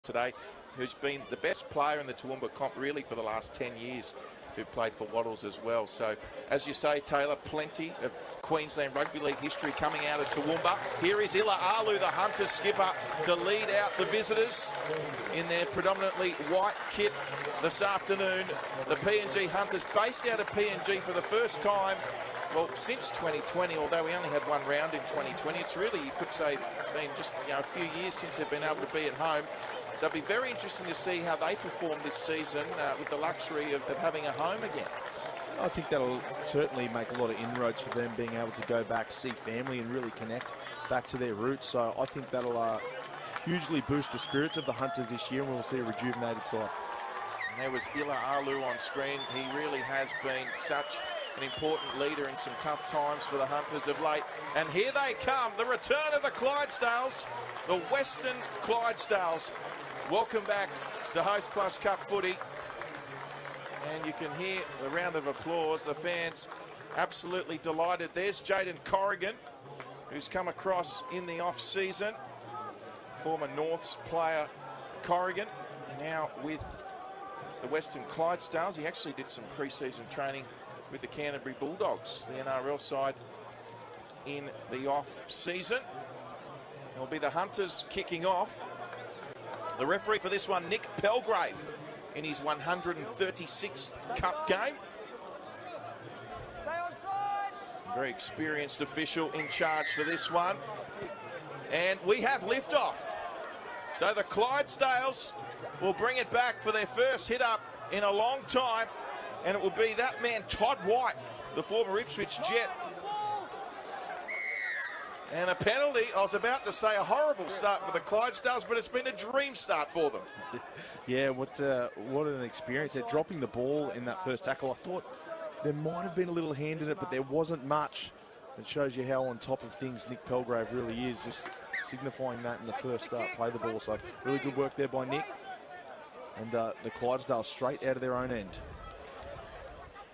today, who's been the best player in the Toowoomba comp really for the last 10 years, who played for Wattles as well. So, as you say, Taylor, plenty of Queensland Rugby League history coming out of Toowoomba. Here is Ila Alu, the Hunters skipper, to lead out the visitors in their predominantly white kit this afternoon. The PNG Hunters, based out of PNG for the first time, well, since 2020, although we only had one round in 2020, it's really, you could say, been just a few years since they've been able to be at home. So it'll be very interesting to see how they perform this season with the luxury of having a home again. I think that'll certainly make a lot of inroads for them, being able to go back, see family and really connect back to their roots. So I think that'll hugely boost the spirits of the Hunters this year, and we'll see a rejuvenated side. And there was Ila Alu on screen. He really has been such an important leader in some tough times for the Hunters of late. And here they come, the return of the Clydesdales, the Western Clydesdales. Welcome back to Host Plus Cup footy. And you can hear the round of applause, the fans absolutely delighted. There's Jaden Corrigan, who's come across in the off-season. Former Norths player Corrigan, now with the Western Clydesdales. He actually did some pre-season training with the Canterbury Bulldogs, the NRL side, in the off-season. It'll be the Hunters kicking off. The referee for this one, Nick Pelgrave, in his 136th Cup game. Very experienced official in charge for this one. And we have liftoff. So the Clydesdales will bring it back for their first hit up in a long time. And it will be that man, Todd White, the former Ipswich Jet. And a penalty. I was about to say a horrible start for the Clydesdales, but it's been a dream start for them. Yeah, what an experience. They're dropping the ball in that first tackle. I thought there might have been a little hand in it, but there wasn't much. It shows you how on top of things Nick Pelgrave really is, just signifying that in the first play the ball. So really good work there by Nick. And the Clydesdales straight out of their own end.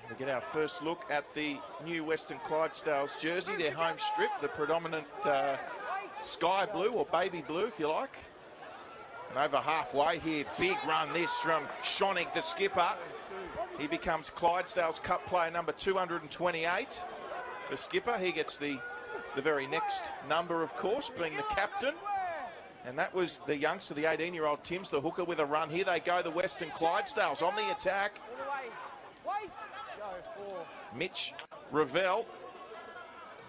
We get our first look at the new Western Clydesdales jersey, their home strip, the predominant sky blue or baby blue, if you like. And over halfway here, big run this from Schonig, the skipper. He becomes Clydesdales Cup player number 228. The skipper, he gets the very next number, of course, being the captain. And that was the youngster, the 18-year-old Timms, the hooker, with a run. Here they go, the Western Clydesdales on the attack. Mitch Ravel,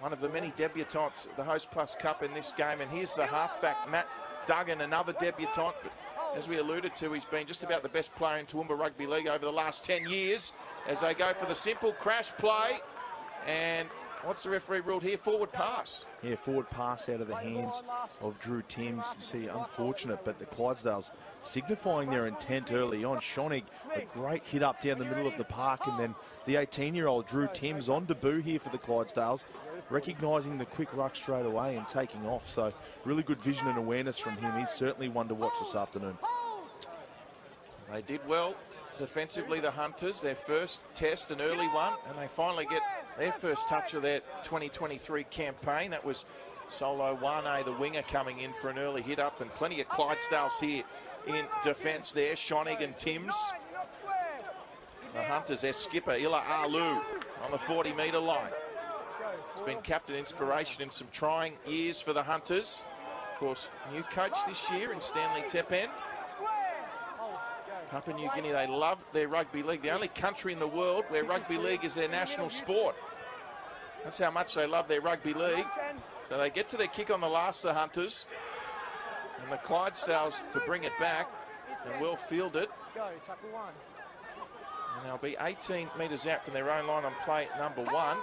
one of the many debutants at the Host Plus Cup in this game. And here's the halfback, Matt Duggan, another debutant. But as we alluded to, he's been just about the best player in Toowoomba Rugby League over the last 10 years. As they go for the simple crash play. And what's the referee ruled here? Forward pass. Yeah, forward pass out of the hands of Drew Timms. You see, unfortunate, but the Clydesdales signifying their intent early on. Schonig, a great hit up down the middle of the park, and then the 18-year-old Drew Timms on debut here for the Clydesdales, recognising the quick ruck straight away and taking off. So really good vision and awareness from him. He's certainly one to watch this afternoon. They did well defensively, the Hunters, their first test, an early one, and they finally get their first touch of their 2023 campaign. That was Solo Wane, the winger, coming in for an early hit up, and plenty of Clydesdales here in defence there. Schonig and Timms. The Hunters, their skipper, Ila Alu, on the 40-metre line. He's been captain inspiration in some trying years for the Hunters. Of course, new coach this year in Stanley Tepend. Papua New Guinea, they love their rugby league. The only country in the world where rugby league is their national sport. That's how much they love their rugby league. So they get to their kick on the last, the Hunters. And the Clydesdales to bring it back. And well fielded. And they'll be 18 metres out from their own line on play number 1.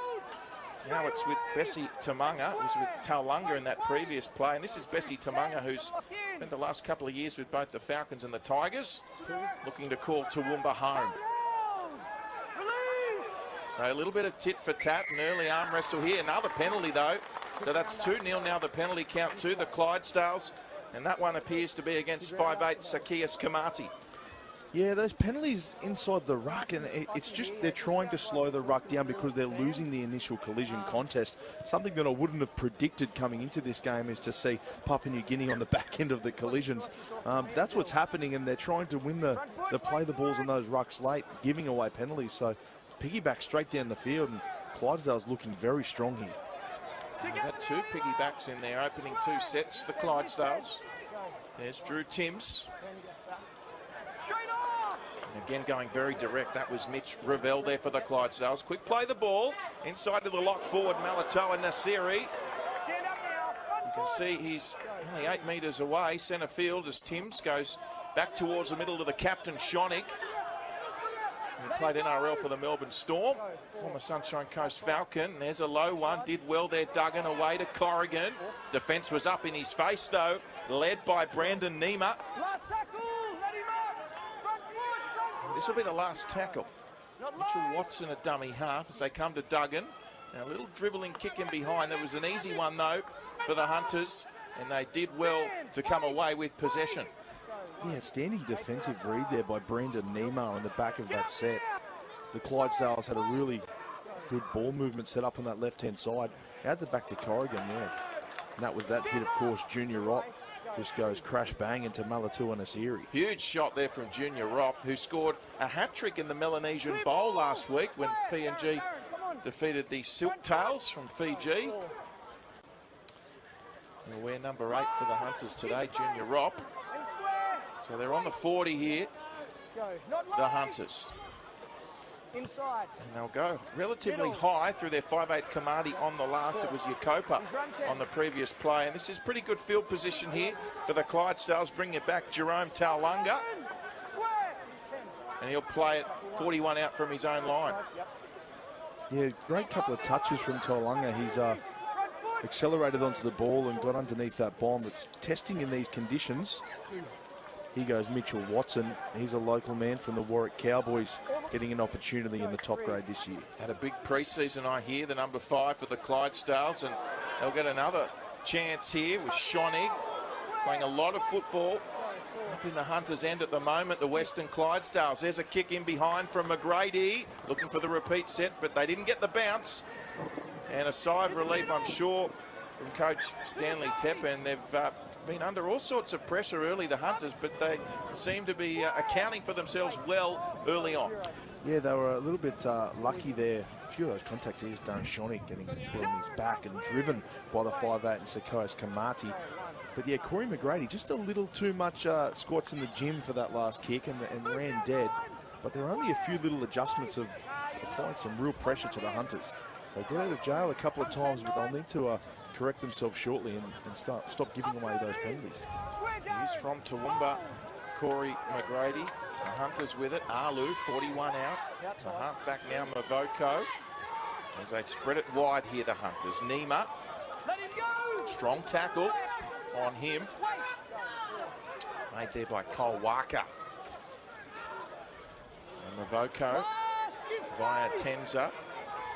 Now it's with Bessie Tamanga, who's with Taulunga in that previous play. And this is Bessie Tamanga, who's spent the last couple of years with both the Falcons and the Tigers, looking to call Toowoomba home. So a little bit of tit for tat, an early arm wrestle here. Another penalty, though. So that's 2-0 now, the penalty count to the Clydesdales. And that one appears to be against 5'8" Sakias Kamati. Yeah, those penalties inside the ruck, and it's just they're trying to slow the ruck down because they're losing the initial collision contest. Something that I wouldn't have predicted coming into this game is to see Papua New Guinea on the back end of the collisions. That's what's happening, and they're trying to win the play the balls on those rucks late, giving away penalties. So piggyback straight down the field, and Clydesdales looking very strong here. They've got two piggybacks in there, opening two sets, the Clydesdales. There's Drew Timms. And again, going very direct. That was Mitch Ravel there for the Clydesdales. Quick play the ball. Inside to the lock forward, Malatoa Nasiri. You can see he's only 8 metres away, centre field, as Timms goes back towards the middle to the captain, Shonik. He played NRL for the Melbourne Storm, former Sunshine Coast Falcon. There's a low one, did well there, Duggan away to Corrigan. Defence was up in his face though, led by Brandon Nima. This will be the last tackle. Mitchell Watson a dummy half as they come to Duggan. Now a little dribbling kick in behind. There was an easy one though for the Hunters, and they did well to come away with possession. Yeah, outstanding defensive read there by Brandon Nima on the back of that set. The Clydesdales had a really good ball movement set up on that left-hand side. Out the back to Corrigan there. And that was that hit, of course. Junior Rock just goes crash bang into Malatoa Nasiri. Huge shot there from Junior Rock, who scored a hat-trick in the Melanesian Bowl last week when PNG defeated the Silk Tails from Fiji. He'll wear number 8 for the Hunters today, Junior Rock. So they're on the 40 here, the Hunters. Inside. And they'll go relatively high through their 5/8 Kamati on the last. It was Yakopa on the previous play. And this is pretty good field position here for the Clydesdales. Bring it back, Jerome Taulanga. And he'll play it 41 out from his own line. Yeah, great couple of touches from Taulanga. He's accelerated onto the ball and got underneath that bomb. But testing in these conditions. Here goes Mitchell Watson. He's a local man from the Warwick Cowboys, getting an opportunity in the top grade this year. Had a big pre-season, I hear, the number 5 for the Clydesdales, and they'll get another chance here with Shonig, playing a lot of football up in the Hunters' end at the moment, the Western Clydesdales. There's a kick in behind from McGrady, looking for the repeat set, but they didn't get the bounce. And a sigh of relief, I'm sure, from Coach Stanley Teppen. They've been under all sorts of pressure early, the Hunters, but they seem to be accounting for themselves well early on. Yeah, they were a little bit lucky there. A few of those contacts, here's Darren Shonik getting put on his back and driven by the 5'8 and Sekois Kamati. But yeah, Corey McGrady, just a little too much squats in the gym for that last kick and ran dead. But there are only a few little adjustments of applying some real pressure to the Hunters. They got out of jail a couple of times, but they'll need to correct themselves shortly and stop giving away those penalties. He's from Toowoomba, Corey McGrady. The Hunters with it. Alu, 41 out. The halfback now, Mavoko. As they spread it wide here, the Hunters. Nima. Strong tackle on him. Made there by Cole Walker. And Mavoko via Tenza.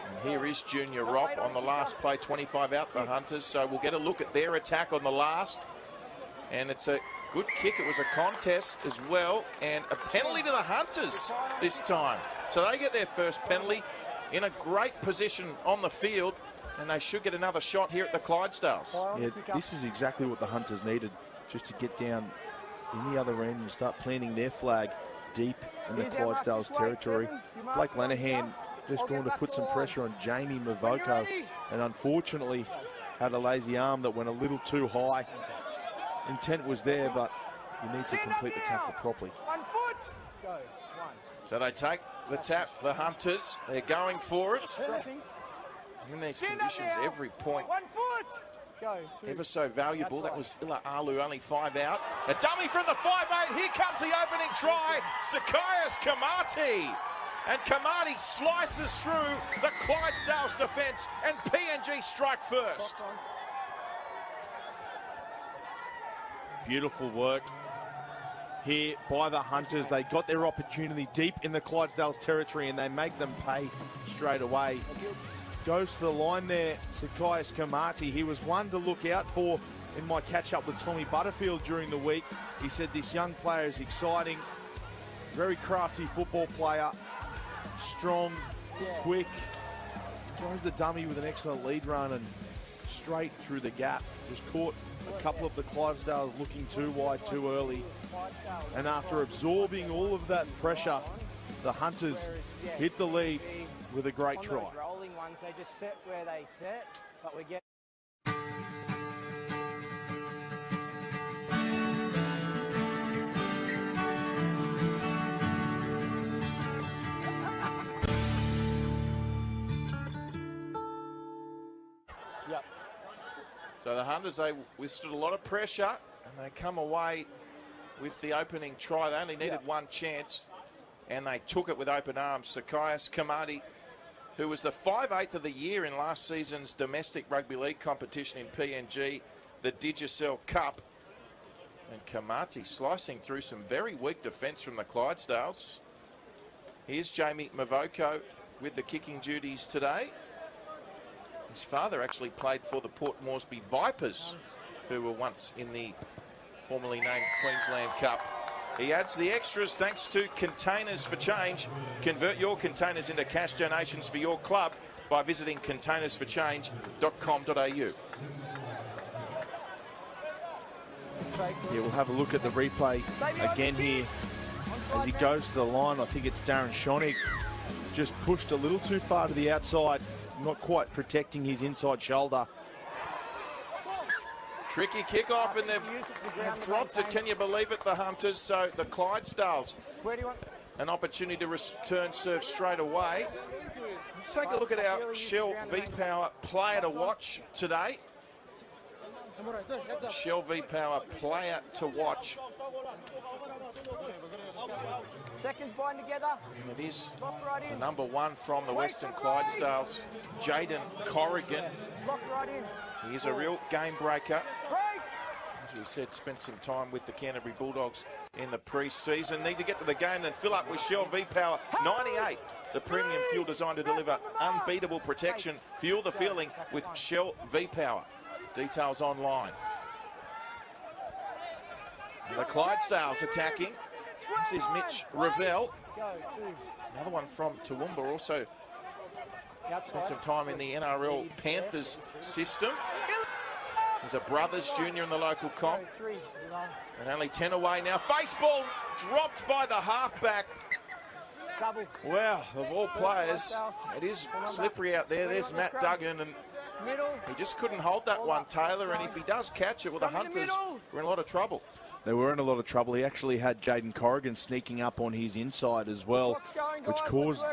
And here is Junior Rock on the last play, 25 out, the Hunters. So we'll get a look at their attack on the last. And it's a good kick. It was a contest as well. And a penalty to the Hunters this time. So they get their first penalty in a great position on the field. And they should get another shot here at the Clydesdales. Yeah, this is exactly what the Hunters needed, just to get down in the other end and start planting their flag deep in the Clydesdales territory. Blake Lenihan just going to put some pressure on Jamie Mavoko, and unfortunately had a lazy arm that went a little too high. Intent was there, but you need to complete the tackle properly. So they take the tap, the Hunters. They're going for it. In these conditions, every point ever so valuable. That was Ila Alu, only 5 out. A dummy from the 5'8". Here comes the opening try. Sekois Kamati. And Kamati slices through the Clydesdales defence, and PNG strike first. Beautiful work here by the Hunters. They got their opportunity deep in the Clydesdales territory, and they make them pay straight away. Goes to the line there, Sekois Kamati. He was one to look out for in my catch-up with Tommy Butterfield during the week. He said this young player is exciting. Very crafty football player. Strong, quick. Throws the dummy with an excellent lead run and straight through the gap. Was caught a couple of the Clydesdales looking too wide too early. And after absorbing all of that pressure, the Hunters hit the lead with a great try. Those rolling ones, they just set where they set, but we get. Yep. So the Hunters, they withstood a lot of pressure and they come away with the opening try. They only needed one chance and they took it with open arms. Sakaias Kamati, who was the 5/8 of the year in last season's domestic rugby league competition in PNG, the Digicel Cup. And Kamati slicing through some very weak defence from the Clydesdales. Here's Jamie Mavoko with the kicking duties today. His father actually played for the Port Moresby Vipers, who were once in the formerly named Queensland Cup. He adds the extras thanks to Containers for Change. Convert your containers into cash donations for your club by visiting containersforchange.com.au. Yeah, we'll have a look at the replay again here. As he goes to the line, I think it's Darren Schonig. Just pushed a little too far to the outside, not quite protecting his inside shoulder. Tricky kickoff, and they've dropped it. Can you believe it, the Hunters? So the Clydesdales, an opportunity to return serve straight away. Let's take a look at our Shell V-Power player to watch today. Shell V-Power player to watch. Seconds bind together. And it is the number one from the Western Clydesdales, Jaden Corrigan. Lock right in. He's a real game breaker. Break. As we said, spent some time with the Canterbury Bulldogs in the pre-season. Need to get to the game, then fill up with Shell V-Power 98. The premium fuel designed to deliver unbeatable protection. Fuel the feeling with Shell V-Power. Details online. And the Clydesdales attacking. This is Mitch Ravel. Another one from Toowoomba, also spent some time in the NRL Panthers system. He's a brothers junior in the local comp. And only 10 away now. Face ball dropped by the halfback. Wow, of all players, it is slippery out there. There's Matt Duggan, and he just couldn't hold that one, Taylor. And if he does catch it, well, the Hunters were in a lot of trouble. They were in a lot of trouble. He actually had Jaden Corrigan sneaking up on his inside as well, which caused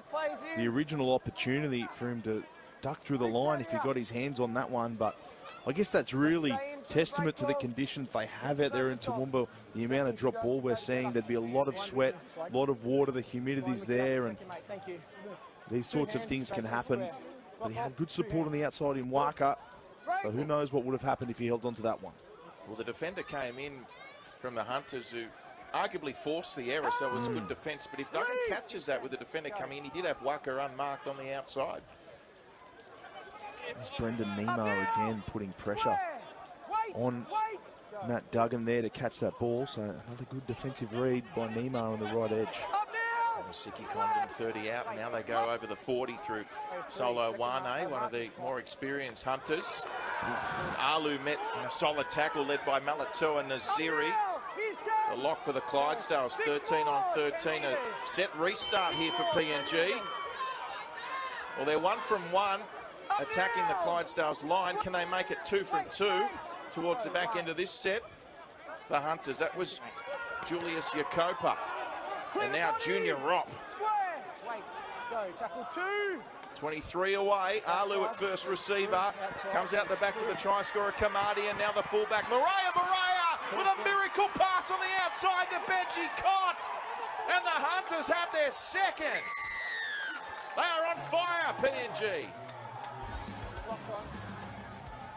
the original opportunity for him to duck through the line if he got his hands on that one. But I guess that's really testament to the conditions they have out there in Toowoomba. The amount of drop ball we're seeing, there'd be a lot of sweat, a lot of water, the humidity's there, and these sorts of things can happen. But he had good support on the outside in Waka, so who knows what would have happened if he held on to that one. Well, the defender came in from the Hunters, who arguably forced the error, so it was a good defence. But if Duggan catches that with the defender coming in, he did have Waka unmarked on the outside. It's Brendan Nemo again putting pressure on Matt Duggan there to catch that ball. So another good defensive read by Nemo on the right edge. Siki Condon 30 out, and now they go over the 40 through Solo Wane, one of the more experienced Hunters. Alu met a solid tackle led by Malatua Naziri. The lock for the Clydesdales, 13 on 13. A set restart here for PNG. Well, they're 1 from 1, attacking the Clydesdales line. Can they make it 2 from 2 towards the back end of this set? The Hunters, that was Julius Yakopa. And now Junior Ropp. Go, tackle 2. 23 away. Alu at first receiver. Comes out the back to the try scorer, Kamadi, and now the fullback, Mariah, with a miracle pass on the outside to Benji Cott. And the Hunters have their second. They are on fire, PNG.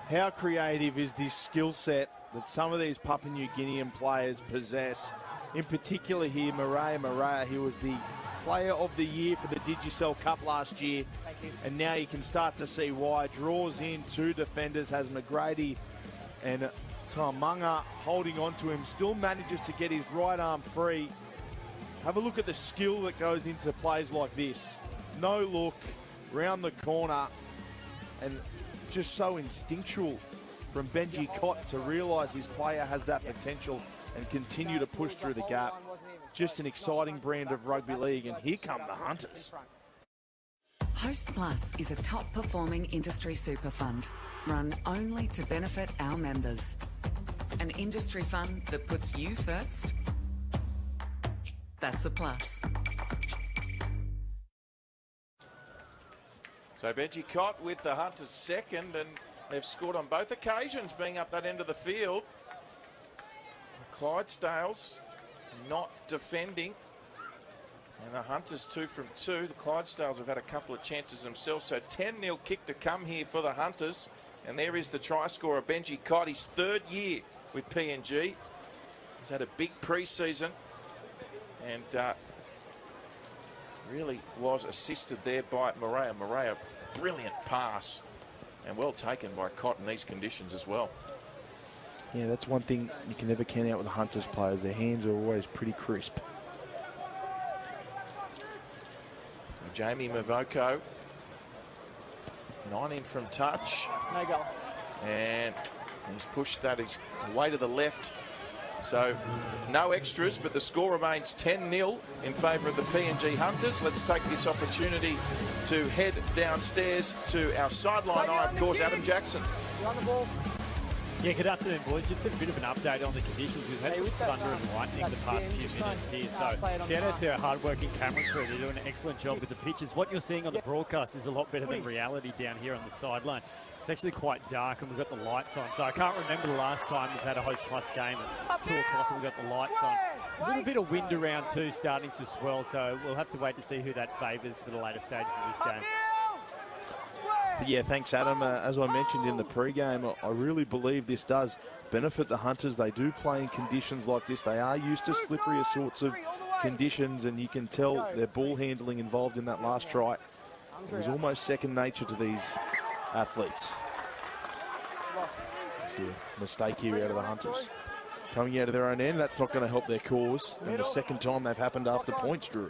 How creative is this skill set that some of these Papua New Guinean players possess? In particular here, Mariah, he was the player of the year for the Digicel Cup last year. And now you can start to see why. Draws in 2 defenders, has McGrady and Taumanga holding on to him. Still manages to get his right arm free. Have a look at the skill that goes into plays like this. No look, round the corner, and just so instinctual from Benji Cott to realise his player has that potential and continue to push through the gap. Just an exciting brand of rugby league, and here come the Hunters. Host Plus is a top-performing industry super fund run only to benefit our members. An industry fund that puts you first? That's a plus. So Benji Cott with the Hunters second, and they've scored on both occasions, being up that end of the field. The Clydesdales not defending. And the Hunters 2 from 2. The Clydesdales have had a couple of chances themselves. So 10-0 kick to come here for the Hunters. And there is the try scorer, Benji Cott, his third year with PNG. He's had a big pre-season. And really was assisted there by Morea. Morea, brilliant pass. And well taken by Cott in these conditions as well. Yeah, that's one thing you can never count out with the Hunters players. Their hands are always pretty crisp. Jamie Mavoko, 9 in from touch. No goal. And he's pushed that away to the left. So no extras, but the score remains 10-0 in favour of the PNG Hunters. Let's take this opportunity to head downstairs to our sideline eye, of course, Adam Jackson. You're on the ball. Yeah, good afternoon, boys. Just a bit of an update on the conditions. We've had some thunder and lightning the past few minutes here. So shout out to our hard-working camera crew. They're doing an excellent job with the pitches. What you're seeing on the broadcast is a lot better than reality down here on the sideline. It's actually quite dark and we've got the lights on. So I can't remember the last time we've had a Host Plus game at 2 o'clock and we've got the lights on. A little bit of wind around too, starting to swell. So we'll have to wait to see who that favours for the later stages of this game. But yeah, thanks, Adam. As I mentioned in the pre-game, I really believe this does benefit the Hunters. They do play in conditions like this. They are used to slipperier sorts of conditions, and you can tell their ball handling involved in that last try. It was almost second nature to these athletes. See a mistake here out of the Hunters. Coming out of their own end, that's not going to help their cause. And the second time they've happened after points, Drew.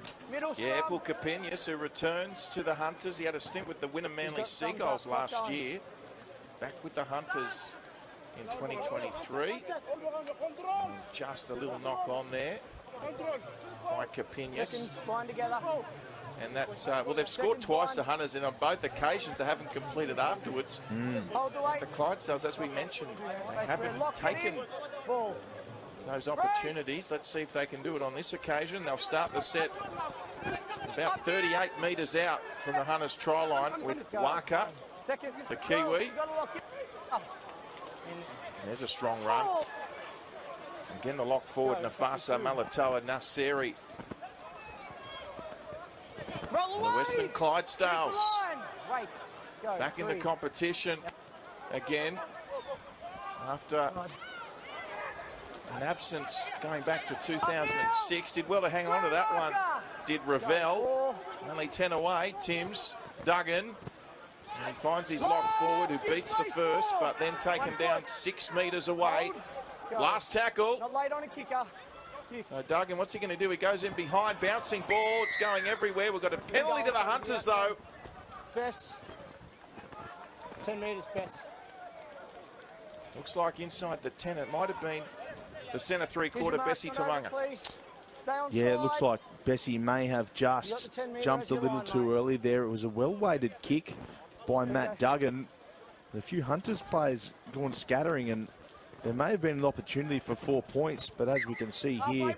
Yeah, Paul Capenius, who returns to the Hunters. He had a stint with the Wynnum Manly Seagulls last year. Back with the Hunters in 2023. And just a little knock on there by Capenius. And that's, well, they've scored twice, the Hunters, and on both occasions they haven't completed afterwards. The Clydesdales, as we mentioned, they haven't taken those opportunities. Let's see if they can do it on this occasion. They'll start the set about 38 metres out from the Hunters try line with Waka, the Kiwi. There's a strong run. Again, the lock forward, Nafasa Malatoa Naseri. The Western Clydesdales back in the competition again after an absence going back to 2006. Did well to hang on to that one, did Ravel. Only 10 away. Timms, Duggan, and he finds his lock forward who beats the first, but then taken down 6 metres away. Last tackle. Not late on a kicker. So Duggan, what's he going to do? He goes in behind, bouncing ball. It's going everywhere. We've got a penalty to the Hunters, though. Bess. 10 metres, Bess. Looks like inside the 10. It might have been the centre three-quarter, Bessie Tamunga. Yeah, it looks like Bessie may have just jumped a little too early there. It was a well-weighted kick by Matt Duggan. A few Hunters players going scattering, and there may have been an opportunity for 4 points, but as we can see here,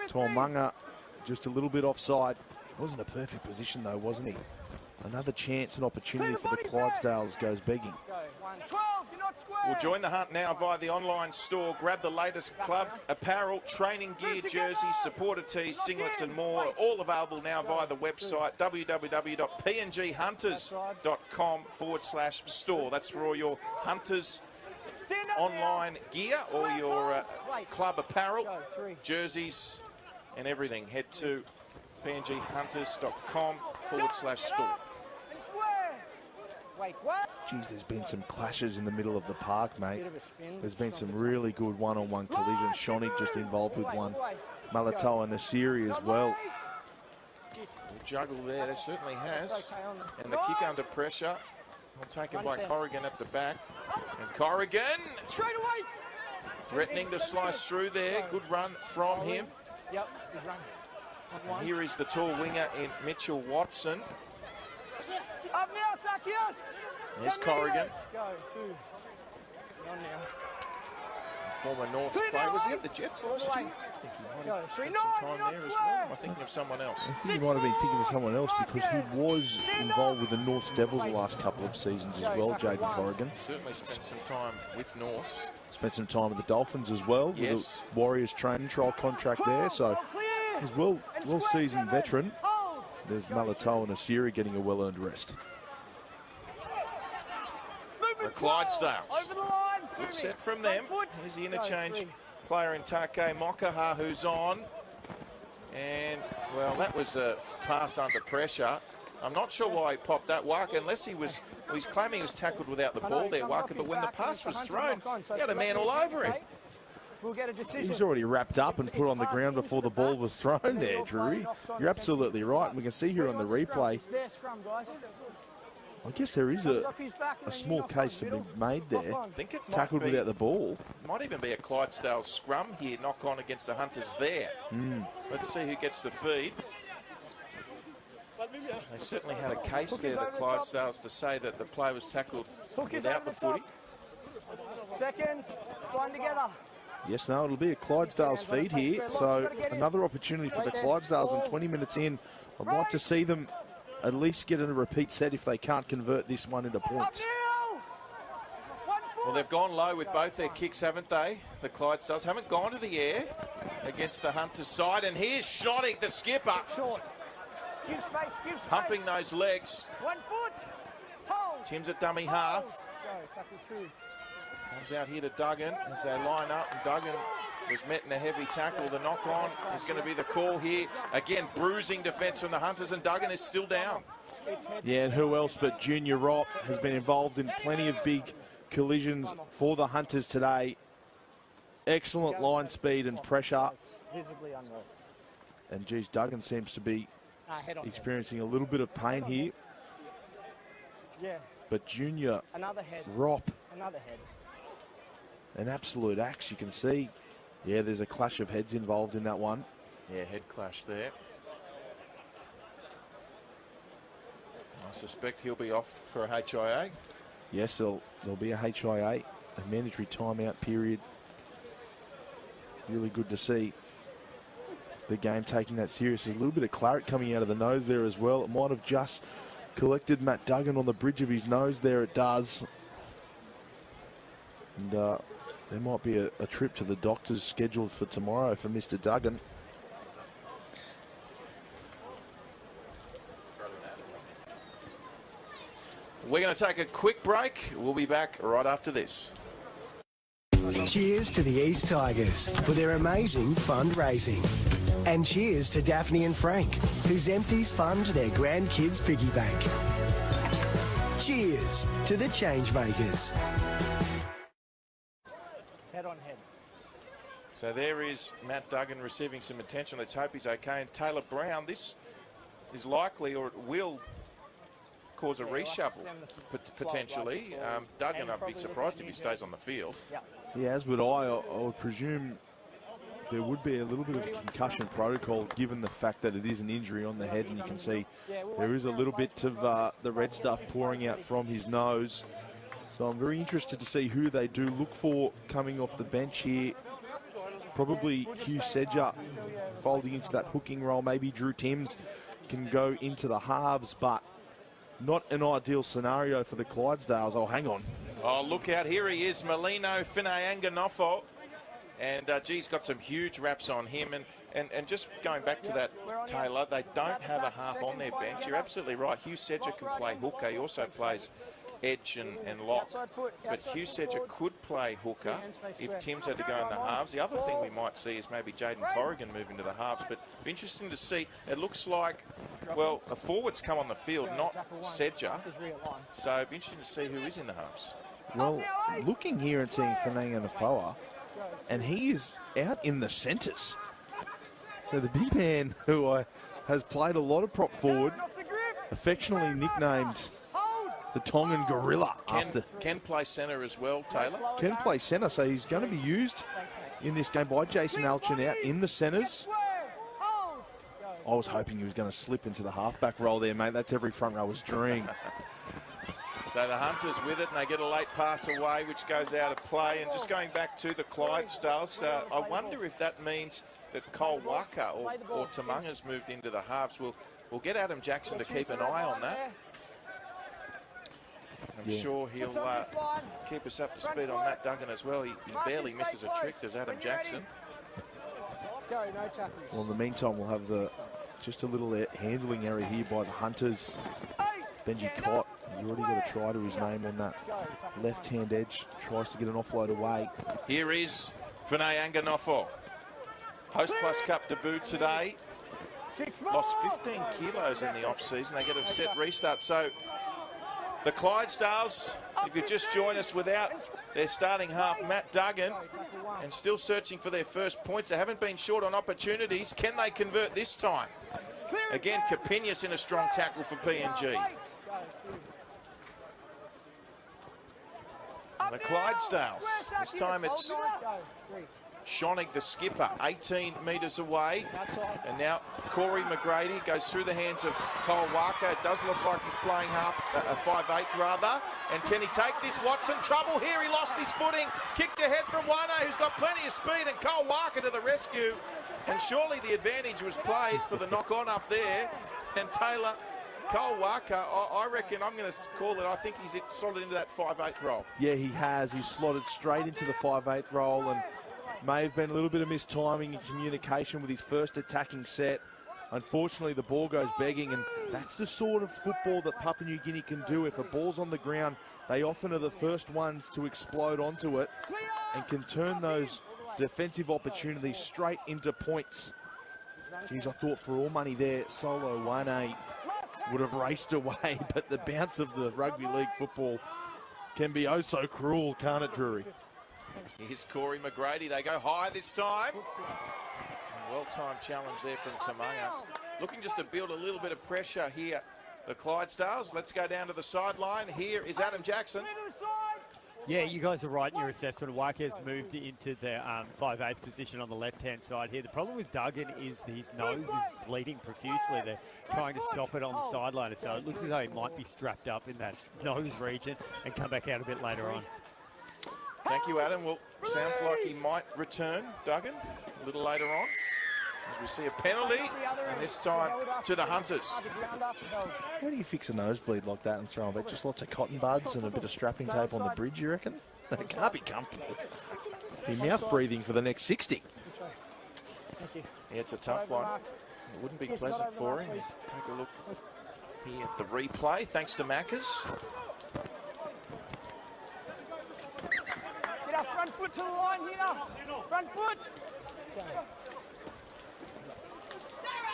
Tamunga just a little bit offside. Wasn't a perfect position though, wasn't he? Another chance and opportunity for the Clydesdales goes begging. We'll join the hunt now via the online store. Grab the latest club apparel, training gear, jerseys, supporter tees, singlets and more. All available now via the website www.pnghunters.com/store. That's for all your Hunters online gear or your club apparel, jerseys and everything. Head to pnghunters.com/store. Geez, there's been some clashes in the middle of the park, mate. There's been some really good one-on-one collisions. Shonik just involved with one Malatoa Nasiri as well. Juggle there certainly has. And the kick under pressure. Well, taken by Corrigan at the back. And Corrigan Straight away. threatening to slice through there. Good run from him. Yep, he's running. And here is the tall winger in Mitchell Watson. Up now, Sakios. There's Corrigan. Go, 2. On now. Former Norths player. Was he at the Jets last year? I think he might have spent some time there as well. Am I thinking of someone else? I think he might have been thinking of someone else because he was involved with the Norths Devils the last couple of seasons as well, Jaden Corrigan. Certainly spent some time with Norths. Spent some time with the Dolphins as well, Yes. with the Warriors training trial contract there, so he's well-seasoned veteran. There's Malatoa Nasiri getting a well-earned rest. The Clydesdales. Good set from them. Here's the interchange player in Take Mokaha who's on. And, well, that was a pass under pressure. I'm not sure why he popped that, Waka, unless he's claiming he was tackled without the ball there, Waka, but when the pass was thrown, he had a man all over him. We'll get a decision. He's already wrapped up and put on the ground before the ball was thrown there, Drury. You're absolutely right. And we can see here on the replay, I guess there is a small case to be made there. I think it Tackled without the ball. Might even be a Clydesdale scrum here, knock on against the Hunters there. Let's see who gets the feed. They certainly had a case there, the Clydesdales, to say that the play was tackled without the footy. Seconds, blind together. Yes, no, it'll be a Clydesdales feed here. So another opportunity for the Clydesdales, and 20 minutes in, I'd like to see them at least get in a repeat set if they can't convert this one into points. Well, they've gone low with both their kicks, haven't they? The Clydesdales haven't gone to the air against the Hunters side. And here's Schottig, the skipper. Short. Give space, give space. Pumping those legs. 1 foot. Hold. Tim's at dummy half. Go, tackle 2. Comes out here to Duggan as they line up, and Duggan was met in a heavy tackle. The knock-on is going to be the call here. Again, bruising defence from the Hunters, and Duggan is still down. Yeah, and who else but Junior Rop has been involved in plenty of big collisions for the Hunters today. Excellent line speed and pressure. Visibly unwell. And geez, Duggan seems to be experiencing a little bit of pain here. Yeah. But Junior Another head. Rop, Another head. an absolute axe, you can see. Yeah, there's a clash of heads involved in that one. Yeah, head clash there. I suspect he'll be off for a HIA. Yes, there'll be a HIA, a mandatory timeout period. Really good to see the game taking that serious. There's a little bit of claret coming out of the nose there as well. It might have just collected Matt Duggan on the bridge of his nose there. It does. And there might be a trip to the doctors scheduled for tomorrow for Mr. Duggan. We're going to take a quick break. We'll be back right after this. Cheers to the East Tigers for their amazing fundraising. And cheers to Daphne and Frank, whose empties fund their grandkids' piggy bank. Cheers to the Changemakers. Head on head. So there is Matt Duggan receiving some attention. Let's hope he's okay. And Taylor Brown, this is likely, or it will cause a reshuffle potentially. Duggan, I'd be surprised if he stays on the field. Yeah, as would I would presume there would be a little bit of a concussion protocol given the fact that it is an injury on the head, and you can see there is a little bit of the red stuff pouring out from his nose. So I'm very interested to see who they do look for coming off the bench here. Probably Hugh Sedger folding into that hooking role. Maybe Drew Timms can go into the halves, but not an ideal scenario for the Clydesdales. Oh, hang on. Oh, look out. Here he is, Melino Fineanganofo. And, he's got some huge wraps on him. And just going back to that, Taylor, they don't have a half on their bench. You're absolutely right. Hugh Sedger can play hooker. He also plays edge and lock. But Hugh Sedger could play hooker if Tim's had to go in the halves. The other thing we might see is maybe Jaden Corrigan move into the halves. But interesting to see. It looks like, well, the forwards come on the field, not Sedger. So it'd be interesting to see who is in the halves. Well, looking here and seeing Fananga Nafoa, and he is out in the centres. So the big man who has played a lot of prop forward, affectionately nicknamed the Tongan Gorilla. Can play centre as well, Taylor. Can play centre, so he's going to be used in this game by Jason Alchin out in the centres. I was hoping he was going to slip into the halfback role there, mate. That's every front rower's dream. So the Hunters with it, and they get a late pass away, which goes out of play. And just going back to the Clydesdales, I wonder if that means that Cole Waka or Tamanga's moved into the halves. We'll get Adam Jackson to keep an eye on that. I'm sure he'll keep us up to speed on Matt Duggan as well. He barely misses a trick, does Adam Jackson. Well, in the meantime, we'll have just a little handling error here by the Hunters. Benji Cott, he's already got a try to his name on that left-hand edge. Tries to get an offload away. Here is Vinay Anganofo. Host Plus Cup debut today. Lost 15 kilos in the off-season. They get a set restart. So the Clydesdales, if you just join us, without their starting half, Matt Duggan, and still searching for their first points. They haven't been short on opportunities. Can they convert this time? Again, Capinius in a strong tackle for PNG. And the Clydesdales, this time it's Schonig, the skipper, 18 metres away. And now Corey McGrady goes through the hands of Cole Waka. It does look like he's playing a 5/8 rather. And can he take this? Watson, trouble here. He lost his footing. Kicked ahead from Wana, who's got plenty of speed. And Cole Waka to the rescue. And surely the advantage was played for the knock-on up there. And Taylor, Cole Waka, I reckon I'm going to call it. I think he's slotted into that 5/8 role. Yeah, he has. He's slotted straight into the 5/8 role, and may have been a little bit of mistiming in communication with his first attacking set. Unfortunately, the ball goes begging, and that's the sort of football that Papua New Guinea can do. If a ball's on the ground, they often are the first ones to explode onto it and can turn those defensive opportunities straight into points. Geez, I thought for all money there, Solo 1A would have raced away, but the bounce of the rugby league football can be oh so cruel, can't it, Drury? Here's Corey McGrady. They go high this time. Well-timed challenge there from Tamanga. Looking just to build a little bit of pressure here, the Clydesdales. Let's go down to the sideline. Here is Adam Jackson. Yeah, you guys are right in your assessment. Waka's moved into the 5/8 position on the left-hand side here. The problem with Duggan is his nose is bleeding profusely. They're trying to stop it on the sideline, so it looks as though he might be strapped up in that nose region and come back out a bit later on. Thank you, Adam. Well, sounds like he might return, Duggan, a little later on, as we see a penalty, and this time to the Hunters. How do you fix a nosebleed like that and throw them back? Just lots of cotton buds and a bit of strapping tape on the bridge, you reckon? That can't be comfortable. Be mouth breathing for the next 60. Yeah, it's a tough one. It wouldn't be pleasant for him. Take a look here at the replay, thanks to Macca's. Get our front foot to the line here. Front foot.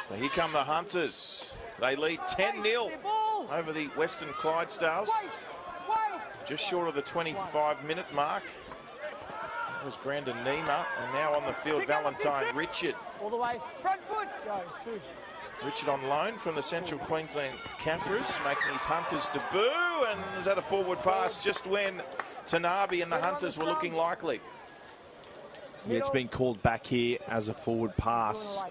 So here come the Hunters. They lead 10-0 over the Western Clydesdales. Just short of the 25-minute mark. That was Brandon Nima, and now on the field, Valentine Richard. All the way. Front foot. Go. 2. Richard on loan from the Central Queensland Campers, making his Hunters debut, and is that a forward pass just when Tanabe and the Hunters were looking likely. Yeah, it's been called back here as a forward pass.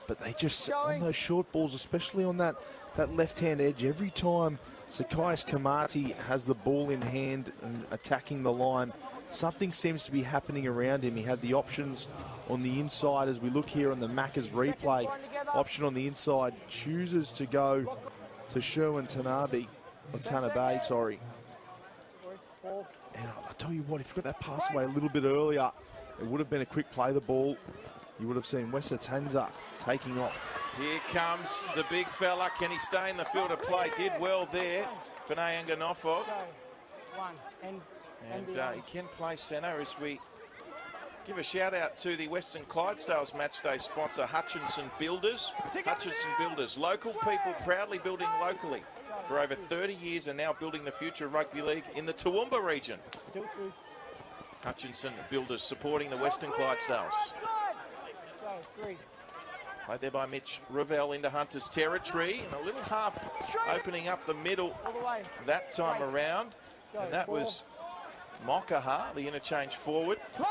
But they just, on those short balls, especially on that left-hand edge, every time Sakaius Kamati has the ball in hand and attacking the line, something seems to be happening around him. He had the options on the inside as we look here on the Macca's replay. Option on the inside, chooses to go to Sherwin Tanabe, or Tanabe, sorry. And I'll tell you what, if you got that pass away a little bit earlier, it would have been a quick play the ball. You would have seen Wessa Tenza taking off. Here comes the big fella. Can he stay in the field of play? Did well there, Vinay Anganofo. And he can play centre as we give a shout out to the Western Clydesdales matchday sponsor, Hutchinson Builders. Hutchinson Builders, local people proudly building locally for over 30 years and now building the future of rugby league in the Toowoomba region. Hutchinson Builders supporting the Western Clydesdales. Played there by Mitch Ravel into Hunter's territory. And a little half opening up the middle that time around. And that was Mokaha, the interchange forward. And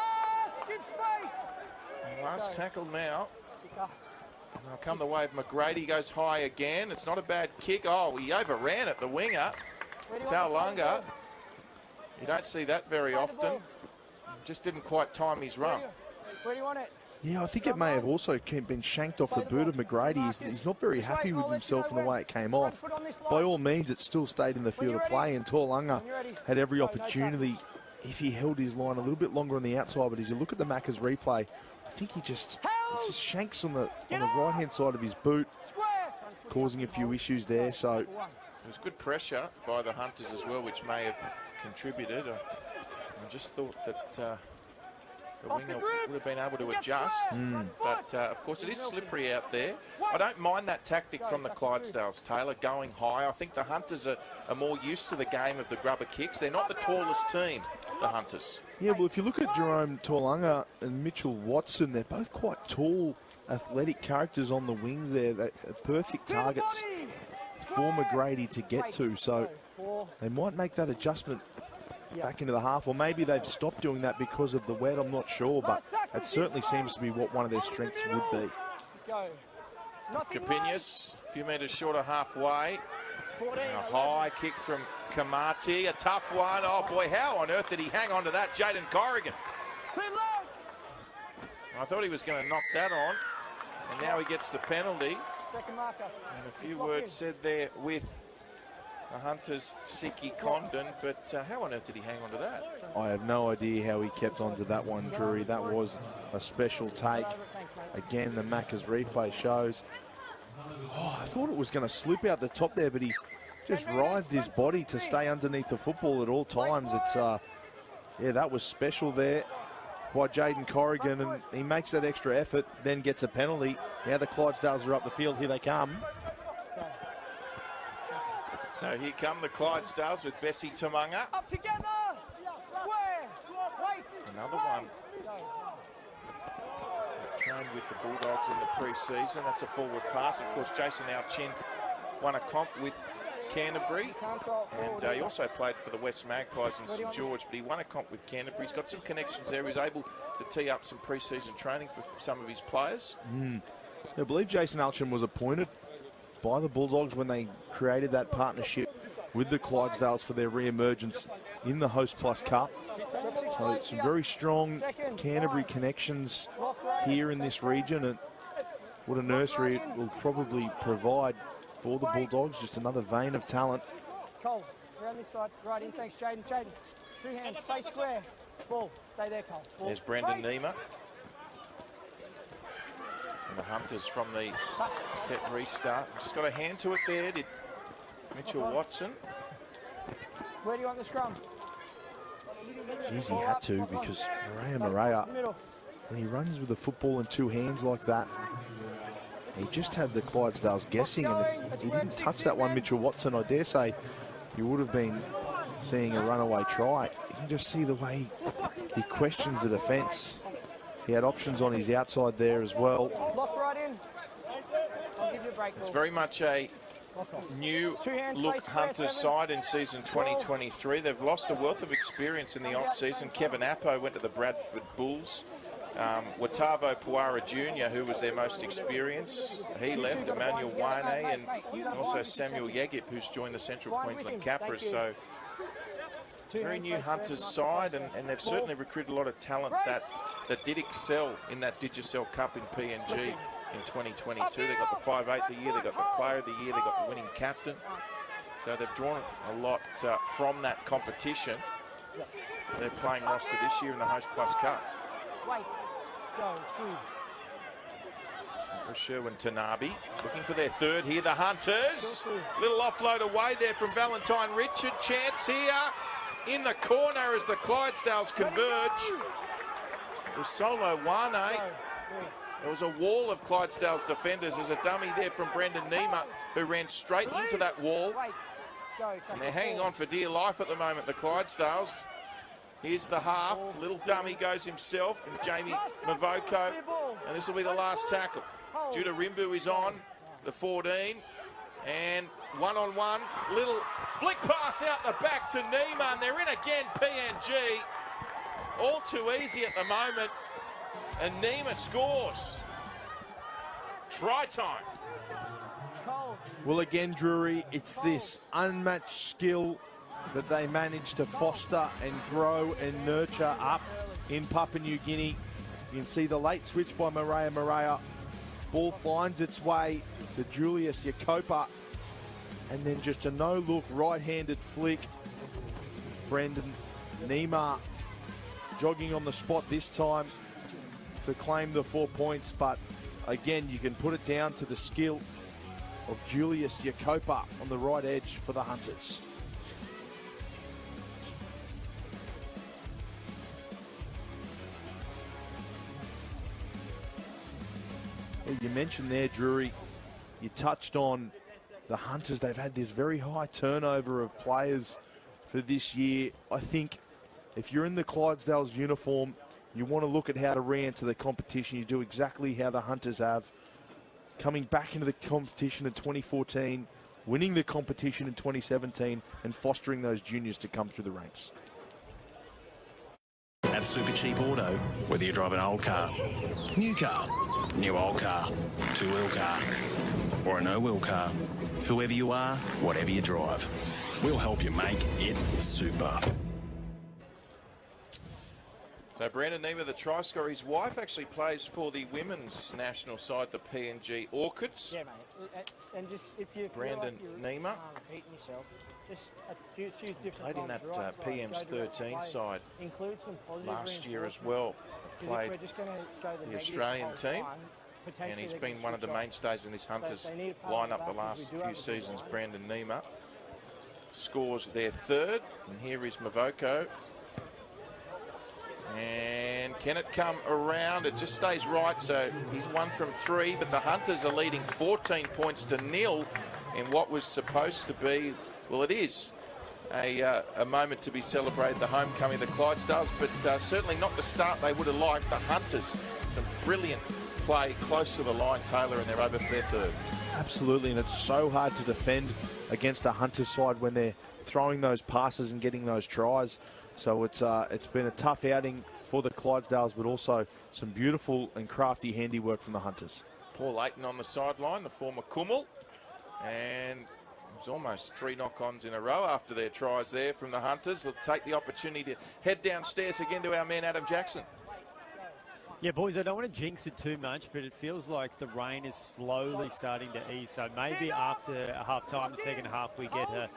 last tackle now. They'll come the way of McGrady, goes high again. It's not a bad kick. Oh, he overran it, the winger. Taulanga. You don't see that very often. Just didn't quite time his run. Where do you want it? Yeah, I think it may have also been shanked off the boot of McGrady. He's not very happy with himself and the way it came off. By all means, it still stayed in the field of play, and Taulanga had every opportunity if he held his line a little bit longer on the outside. But as you look at the Macca's replay, I think he just shanks on the right-hand side of his boot, causing a few issues there. So it was good pressure by the Hunters as well, which may have contributed. I just thought that the winger would have been able to adjust. But, of course, it is slippery out there. I don't mind that tactic from the Clydesdales, Taylor, going high. I think the Hunters are more used to the game of the grubber kicks. They're not the tallest team, the Hunters. Yeah, well, if you look at Jerome Taulanga and Mitchell Watson, they're both quite tall, athletic characters on the wings there. They're perfect targets for McGrady to get to. So they might make that adjustment back into the half, or maybe they've stopped doing that because of the wet. I'm not sure, but it certainly seems to be what one of their strengths would be. Capinius, a few metres short of halfway. And a high kick from Kamati, a tough one. Oh boy, how on earth did he hang on to that? Jaden Corrigan. I thought he was going to knock that on, and now he gets the penalty. And a few words said there with the Hunters' Siki Condon, but how on earth did he hang on to that? I have no idea how he kept on to that one, Drury. That was a special take. Again, the Macca's replay shows. Oh, I thought it was going to slip out the top there, but he just writhed his body to stay underneath the football at all times. It's, yeah, that was special there by Jaden Corrigan, and he makes that extra effort, then gets a penalty. Now the Clydesdales are up the field. Here they come. So here come the Clydesdales with Bessie Tamunga. Up together! Square! Wait! Another one. Trained with the Bulldogs in the pre-season. That's a forward pass. Of course, Jason Alchin won a comp with Canterbury, and he also played for the West Magpies in St George, but he won a comp with Canterbury. He's got some connections there. He was able to tee up some pre-season training for some of his players. I believe Jason Alchin was appointed by the Bulldogs when they created that partnership with the Clydesdales for their re-emergence in the Host Plus Cup. So some very strong Canterbury connections here in this region, and what a nursery it will probably provide for the Bulldogs. Just another vein of talent. Cole, around this side, right in, thanks Jaden. Jaden, two hands, stay square. Ball, stay there, Cole. Ball. There's Brendan Nima. And the Hunters from the set restart. Just got a hand to it there, did Mitchell Watson. Where do you want the scrum? Geez, he had to, because Maria, when he runs with the football in two hands like that, he just had the Clydesdales guessing, and if he didn't touch that one, Mitchell Watson, I dare say you would have been seeing a runaway try. You can just see the way he questions the defence. He had options on his outside there as well. Lock right in. I'll give you a break. It's very much a new look Hunters side in season 2023. They've lost a wealth of experience in the off-season. Kevin Appo went to the Bradford Bulls. Watavo Puara Jr., who was their most experienced, he left. Emmanuel Wane, and also Samuel Yegip, who's joined the Central Queensland Capras. So very new Hunters side, and they've certainly recruited a lot of talent that did excel in that Digicel Cup in PNG in 2022. They got the 5'8" the year, they got the Player of the Year, they got the winning captain. So they've drawn a lot from that competition. They're playing roster this year in the Host Plus Cup. Wait, go, shoot. Sherwin Tanabe looking for their third here. The Hunters. Little offload away there from Valentine Richard. Chance here in the corner as the Clydesdales converge. It was Solo Wane. There was a wall of Clydesdales defenders. There's a dummy there from Brendan Nima, who ran straight into that wall. And they're hanging on for dear life at the moment, the Clydesdales. Here's the half. Little dummy goes himself, and Jamie Mavoko. And this will be the last tackle. Judah Rimbu is on the 14. And one-on-one, little flick pass out the back to Nima, and they're in again, PNG. All too easy at the moment, and Nima scores. Try time. Well, again, Drury, it's this unmatched skill that they manage to foster and grow and nurture up in Papua New Guinea. You can see the late switch by Maria. Ball finds its way to Julius Yakopa, and then just a no-look right-handed flick. Brendan Nima jogging on the spot this time to claim the 4 points, but again, you can put it down to the skill of Julius Yakopa on the right edge for the Hunters. You mentioned there, Drury, you touched on the Hunters. They've had this very high turnover of players for this year. I think if you're in the Clydesdales uniform, you want to look at how to re-enter the competition. You do exactly how the Hunters have. Coming back into the competition in 2014, winning the competition in 2017, and fostering those juniors to come through the ranks. At Super Cheap Auto, whether you drive an old car, new car, new old car, two-wheel car, or a no-wheel car, whoever you are, whatever you drive, we'll help you make it super. So Brandon Nima, the try scorer, his wife actually plays for the women's national side, the PNG Orchids. Yeah, mate. And just if you Brandon feel like Nima beating yourself, just use different played in that times, right? PM's Go to that 13 play. side Include some positive last year as reinforcement. well. 'Cause if Played we're just gonna go the the negative Australian whole team, time, and potentially he's they been can one of the switch off. mainstays in this Hunters they need a part of lineup that the because last we do few have a good seasons. line. Brandon Nima scores their third, and here is Mavoko. And can it come around? It just stays right, so he's 1 from 3, but the Hunters are leading 14 points to nil in what was supposed to be, well, it is a moment to be celebrated, the homecoming of the Clydesdales, but certainly not the start they would have liked. The Hunters, some brilliant play close to the line, Taylor, and they're over for their third. Absolutely, and it's so hard to defend against a Hunters side when they're throwing those passes and getting those tries. So it's been a tough outing for the Clydesdales, but also some beautiful and crafty handiwork from the Hunters. Paul Ayton on the sideline, the former Kummel, and it was almost 3 knock-ons in a row after their tries there from the Hunters. They'll take the opportunity to head downstairs again to our man Adam Jackson. Yeah, boys, I don't want to jinx it too much, but it feels like the rain is slowly starting to ease. So maybe after half-time, the second half, we get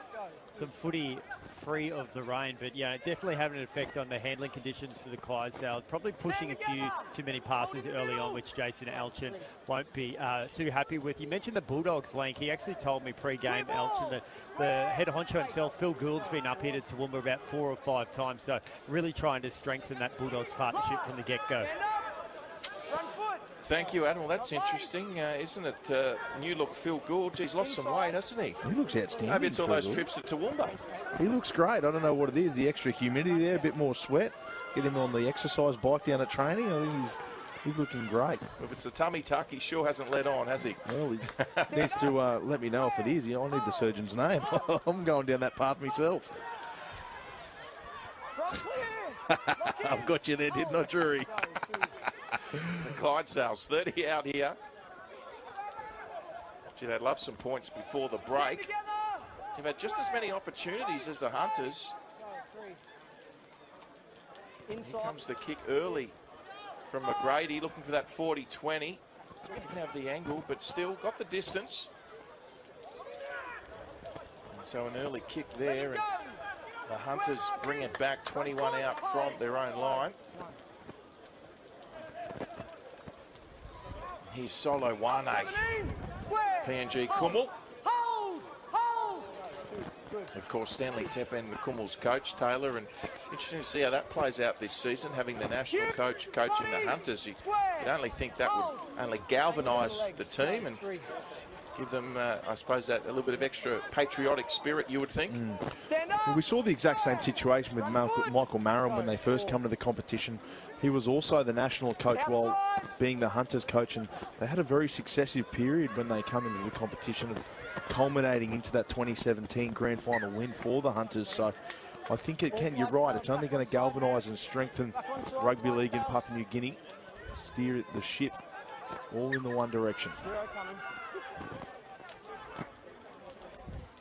some footy free of the rain. But, yeah, definitely having an effect on the handling conditions for the Clydesdales. Probably pushing a few too many passes early on, which Jason Elchin won't be too happy with. You mentioned the Bulldogs, Link. He actually told me pre-game, Elchin, that the head honcho himself, Phil Gould's been up here to Toowoomba about 4 or 5 times. So really trying to strengthen that Bulldogs partnership from the get-go. Thank you, Adam. Well, that's interesting, isn't it? New look Phil Gould. He's lost some weight, hasn't he? He looks outstanding. Maybe it's all Phil those Gould. trips to Toowoomba. He looks great. I don't know what it is. The extra humidity there, a bit more sweat. Get him on the exercise bike down at training. I think he's looking great. If it's the tummy tuck, he sure hasn't let on, has he? Well, he needs to let me know if it is. I need the surgeon's name. I'm going down that path myself. I've got you there, didn't I, Drury? The Clydesdales, 30 out here. Gee, they'd love some points before the break. They've had just as many opportunities as the Hunters. Here comes the kick early from McGrady, looking for that 40-20. Didn't have the angle, but still got the distance. And so an early kick there, and the Hunters bring it back 21 out from their own line. Here's Solo Wane. PNG Kummel. Of course, Stanley Teppen, Kummel's coach, Taylor, and interesting to see how that plays out this season, having the national coach coaching the Hunters. You'd only think that would only galvanise the team, and give them, I suppose, that a little bit of extra patriotic spirit, you would think. Well, we saw the exact same situation with Michael Marum when they first come to the competition. He was also the national coach while being the Hunters coach, and they had a very successive period when they come into the competition, culminating into that 2017 grand final win for the Hunters. So I think you're right, it's only going to galvanise and strengthen rugby league in Papua New Guinea, steer the ship all in the one direction.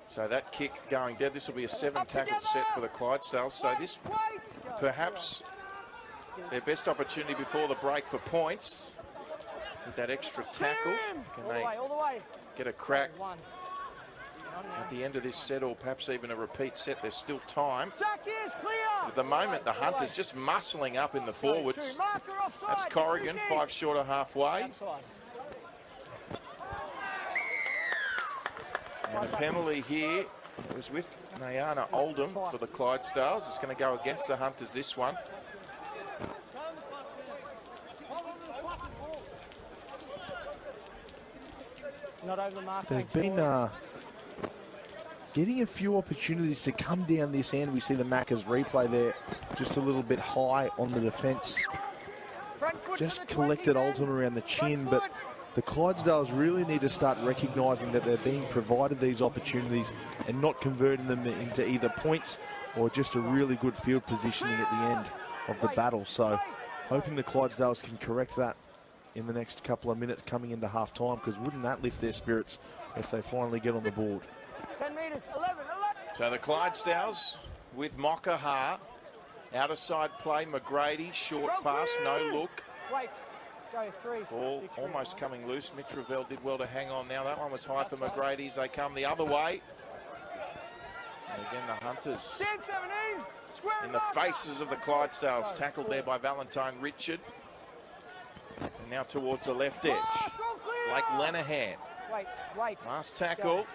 So that kick going dead. This will be a 7-tackle set for the Clydesdales. So this perhaps their best opportunity before the break for points. With that extra tackle, can they get a crack at the end of this set, or perhaps even a repeat set? There's still time. At the moment, the Hunters just muscling up in the forwards. That's Corrigan, 5 short of halfway. And a penalty here was with Nayana Oldham for the Clydesdales. It's going to go against the Hunters, this one. They've been getting a few opportunities to come down this end. We see the Macca's replay there, just a little bit high on the defence. Just collected Oldham around the chin, but the Clydesdales really need to start recognising that they're being provided these opportunities and not converting them into either points or just a really good field positioning at the end of the battle. So hoping the Clydesdales can correct that in the next couple of minutes coming into half-time, because wouldn't that lift their spirits if they finally get on the board. 10 metres, 11. So the Clydesdales with Mokaha. Outer side play, McGrady, short pass, no look. Wait. Go 3. Ball almost coming loose. Mitch Ravel did well to hang on now. That one was high for McGrady as they come the other way. And again, the Hunters in the faces of the Clydesdales. Tackled there by Valentine Richard. And now towards the left edge. Blake Lenahan. Wait. Last tackle.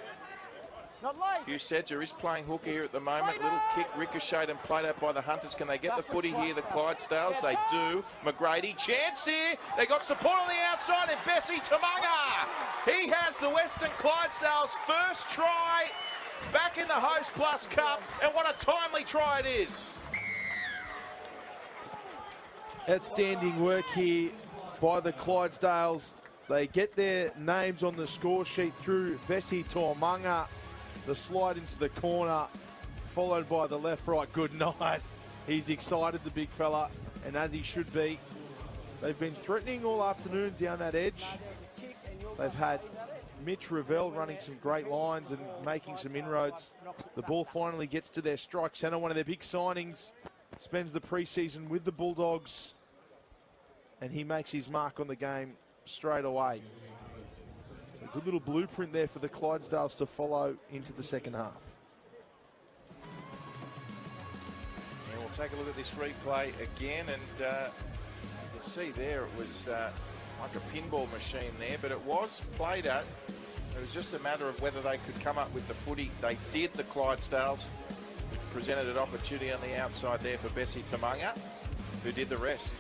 Hugh Sedger is playing hooker here at the moment. Little kick ricocheted and played out by the Hunters. Can they get the footy here, the Clydesdales? They do. McGrady, chance here. They got support on the outside, and Bessie Tamunga. He has the Western Clydesdales' first try back in the Host Plus Cup, and what a timely try it is. Outstanding work here by the Clydesdales. They get their names on the score sheet through Bessie Tamunga. The slide into the corner, followed by the left-right good night. He's excited, the big fella, and as he should be. They've been threatening all afternoon down that edge. They've had Mitch Ravel running some great lines and making some inroads. The ball finally gets to their strike centre, one of their big signings. Spends the pre-season with the Bulldogs, and he makes his mark on the game straight away. A good little blueprint there for the Clydesdales to follow into the second half. And we'll take a look at this replay again, and you can see there it was like a pinball machine there, but it was played at. It was just a matter of whether they could come up with the footy. They did, the Clydesdales, which presented an opportunity on the outside there for Bessie Tamunga, who did the rest.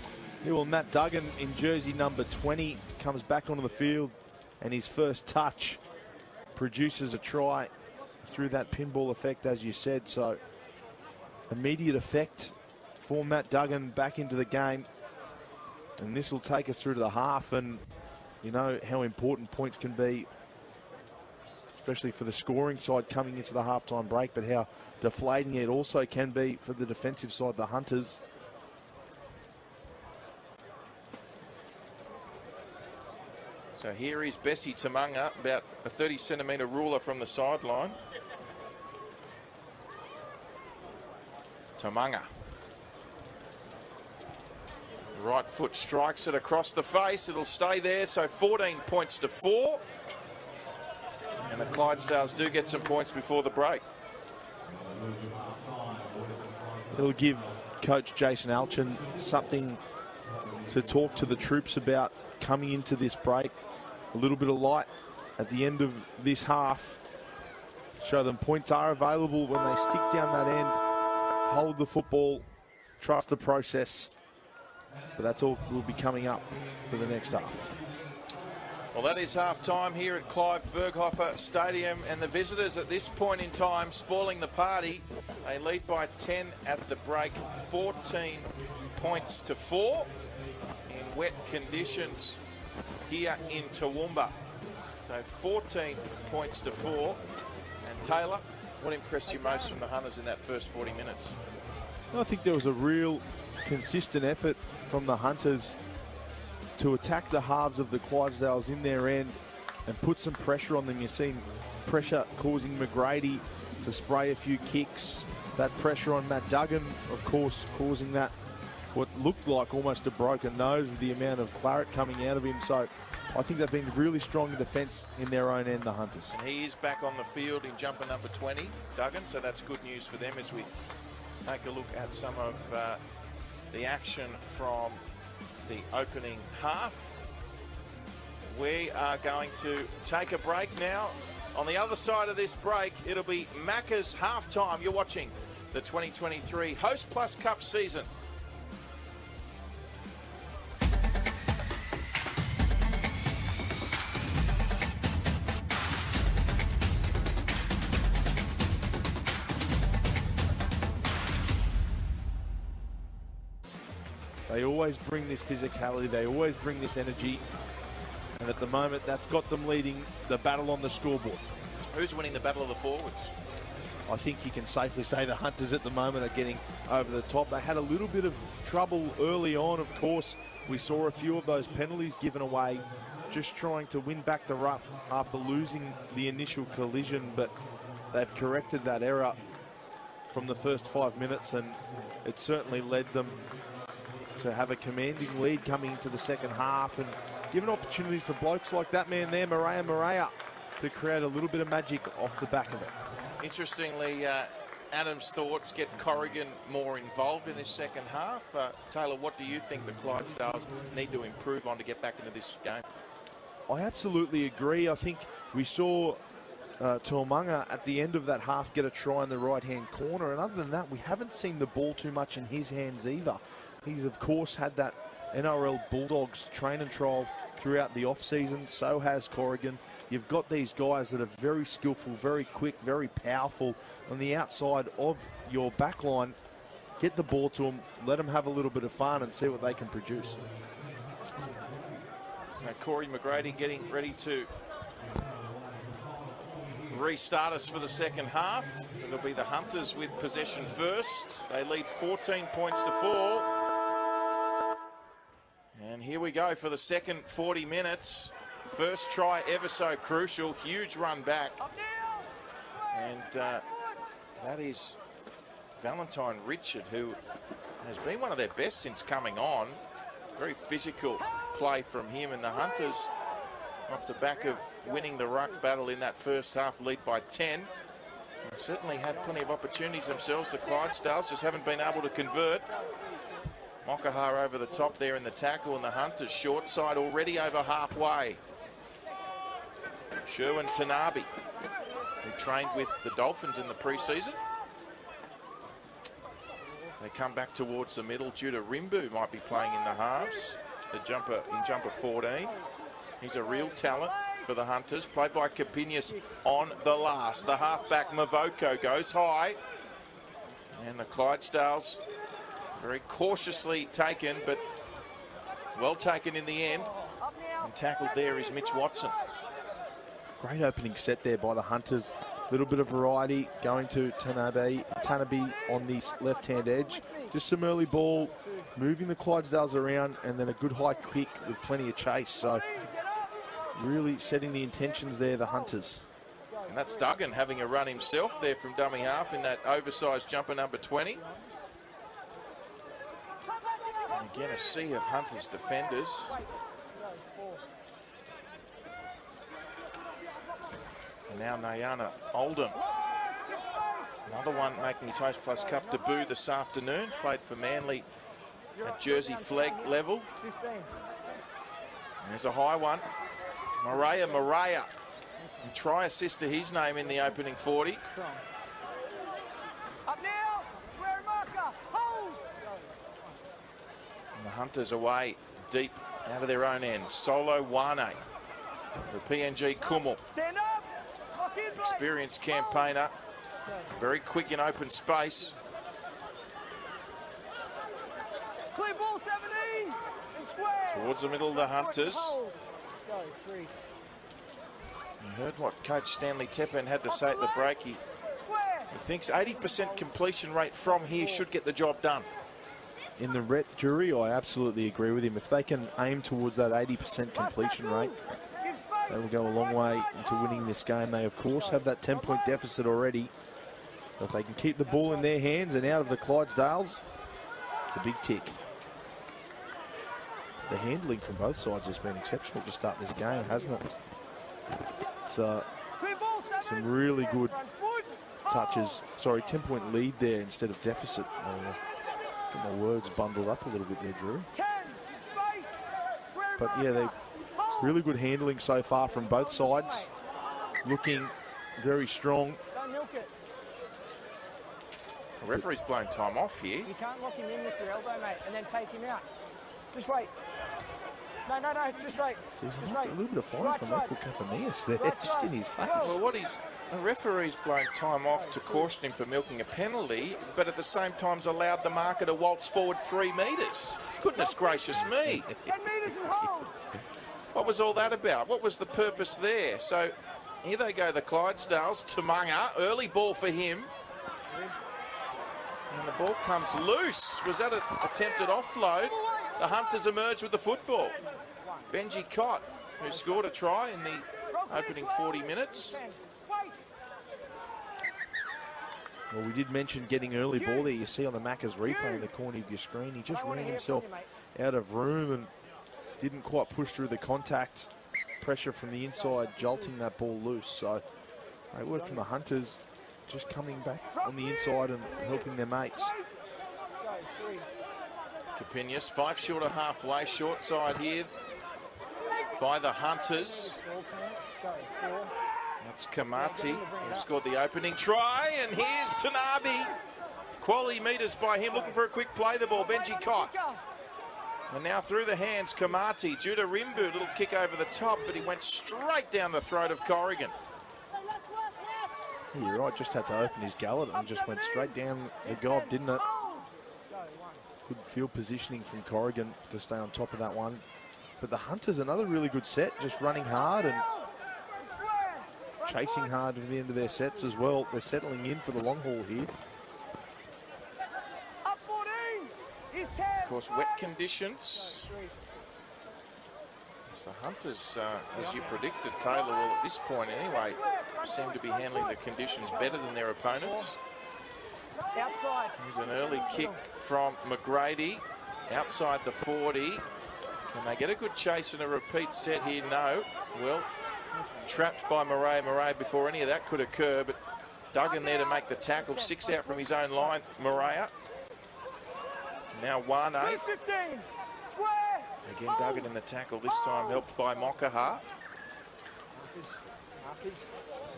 Yeah, well, Matt Duggan in jersey number 20 comes back onto the field, and his first touch produces a try through that pinball effect, as you said. So immediate effect for Matt Duggan back into the game. And this will take us through to the half, and you know how important points can be, especially for the scoring side coming into the halftime break, but how deflating it also can be for the defensive side, the Hunters. So here is Bessie Tamunga, about a 30-centimetre ruler from the sideline. Tamunga. Right foot strikes it across the face. It'll stay there, so 14 points to 4. And the Clydesdales do get some points before the break. It'll give Coach Jason Alchin something to talk to the troops about coming into this break. A little bit of light at the end of this half. Show them points are available when they stick down that end. Hold the football. Trust the process. But that's all will be coming up for the next half. Well, that is half-time here at Clive Berghofer Stadium, and the visitors at this point in time spoiling the party. They lead by 10 at the break, 14 points to 4 in wet conditions here in Toowoomba. So 14 points to 4. And Taylor, what impressed you most from the Hunters in that first 40 minutes? I think there was a real consistent effort from the Hunters to attack the halves of the Clydesdales in their end and put some pressure on them. You've seen pressure causing McGrady to spray a few kicks. That pressure on Matt Duggan, of course, causing that what looked like almost a broken nose with the amount of claret coming out of him. So I think they've been really strong in defence in their own end, the Hunters. And he is back on the field in jumper number 20, Duggan, so that's good news for them as we take a look at some of the action from the opening half. We are going to take a break now. On the other side of this break, it'll be Macca's halftime. You're watching the 2023 Host Plus Cup season. They always bring this physicality, they always bring this energy, and at the moment that's got them leading the battle on the scoreboard. Who's winning the battle of the forwards? I think you can safely say the Hunters at the moment are getting over the top. They had a little bit of trouble early on, of course. We saw a few of those penalties given away, just trying to win back the ruck after losing the initial collision, but they've corrected that error from the first 5 minutes, and it certainly led them to have a commanding lead coming into the second half and given opportunities for blokes like that man there, Morea, to create a little bit of magic off the back of it. Interestingly, Adam's thoughts get Corrigan more involved in this second half. Taylor, what do you think the Clydesdales need to improve on to get back into this game? I absolutely agree. I think we saw Tuamunga at the end of that half get a try in the right-hand corner, and other than that, we haven't seen the ball too much in his hands either. He's, of course, had that NRL Bulldogs train and trial throughout the off-season. So has Corrigan. You've got these guys that are very skillful, very quick, very powerful on the outside of your back line. Get the ball to them, let them have a little bit of fun and see what they can produce. Now, Corey McGrady getting ready to restart us for the second half. It'll be the Hunters with possession first. They lead 14 points to 4. And here we go for the second 40 minutes. First try ever so crucial. Huge run back. And that is Valentine Richard, who has been one of their best since coming on. Very physical play from him, and the Hunters off the back of winning the ruck battle in that first half, lead by 10. Certainly had plenty of opportunities themselves. The Clydesdales just haven't been able to convert. Mokahar over the top there in the tackle, and the Hunters short side already over halfway. Sherwin Tanabe, who trained with the Dolphins in the pre-season. They come back towards the middle. Judah Rimbu might be playing in the halves. The jumper in jumper 14. He's a real talent for the Hunters. Played by Capinius on the last. The halfback Mavoko goes high. And the Clydesdales very cautiously taken, but well taken in the end. And tackled there is Mitch Watson. Great opening set there by the Hunters. A little bit of variety going to Tanabe on the left-hand edge. Just some early ball, moving the Clydesdales around, and then a good high kick with plenty of chase. So really setting the intentions there, the Hunters. And that's Duggan having a run himself there from dummy half in that oversized jumper number 20. And again, a sea of Hunters defenders. And now Nayana Oldham. Another one making his Host Plus Cup debut this afternoon. Played for Manly at Jersey flag level. And there's a high one. Morea. And try assist to his name in the opening 40. Up now, square marker, hold! And the Hunters away deep out of their own end. Solo Wane The PNG Kummel. Stand up. Lock in, mate. Experienced campaigner. Very quick in open space. Clear ball 17. And square. Towards the middle of the Hunters. Hold. Go, 3. You heard what Coach Stanley Teppan had to say at the break. He thinks 80% completion rate from here should get the job done. In the Rhett jury, I absolutely agree with him. If they can aim towards that 80% completion rate, they will go a long way into winning this game. They, of course, have that 10-point deficit already. So if they can keep the ball in their hands and out of the Clydesdales, it's a big tick. The handling from both sides has been exceptional to start this game, hasn't it? So, some really good touches. Sorry, 10-point lead there instead of deficit. Get my words bundled up a little bit there, Drew. But yeah, they really good handling so far from both sides. Looking very strong. Don't milk it. The referee's blown time off here. You can't lock him in with your elbow, mate, and then take him out. Just wait. No, just wait. Just wait. A little bit of fine Right from side. Michael Capanillas there, Right just side. in his face. Well, the referee's blown time off to caution him for milking a penalty, but at the same time allowed the marker to waltz forward 3 metres. Goodness gracious me. 10 metres and hold. What was all that about? What was the purpose there? So here they go, the Clydesdales. Tamunga, early ball for him. And the ball comes loose. Was that an attempted offload? The Hunters emerge with the football. Benji Cott, who scored a try in the opening 40 minutes. Well, we did mention getting early ball there. You see on the Macca's replay in the corner of your screen, he just ran himself out of room and didn't quite push through the contact. Pressure from the inside, jolting that ball loose. So, great work from the Hunters, just coming back on the inside and helping their mates. Capinius, 5 short of halfway, short side here by the Hunters. That's Kamati, who scored the opening try, and here's Tanabe. Quality metres by him, looking for a quick play the ball, Benji Cott. And now through the hands, Kamati, Judah Rimbu, little kick over the top, but he went straight down the throat of Corrigan. Yeah, you're right, just had to open his gullet and just went straight down the gob, didn't it? Good field positioning from Corrigan to stay on top of that one. But the Hunters, another really good set, just running hard and chasing hard to the end of their sets as well. They're settling in for the long haul here. Of course, wet conditions. It's the Hunters, as you predicted, Taylor will, at this point anyway, seem to be handling the conditions better than their opponents. Outside. Here's an early kick from McGrady outside the 40. Can they get a good chase and a repeat set here? No. Well, trapped by Murray before any of that could occur, but Duggan there to make the tackle. 6 out from his own line, Murray. Now 1-8. Again, Duggan in the tackle, this time helped by Mokaha.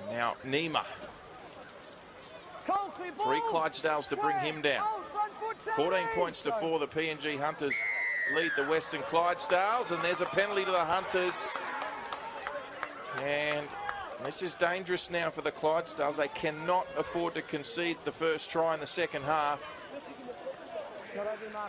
Now Nima. 3 Clydesdales to bring him down. 14 points to 4. The PNG Hunters lead the Western Clydesdales, and there's a penalty to the Hunters. And this is dangerous now for the Clydesdales. They cannot afford to concede the first try in the second half.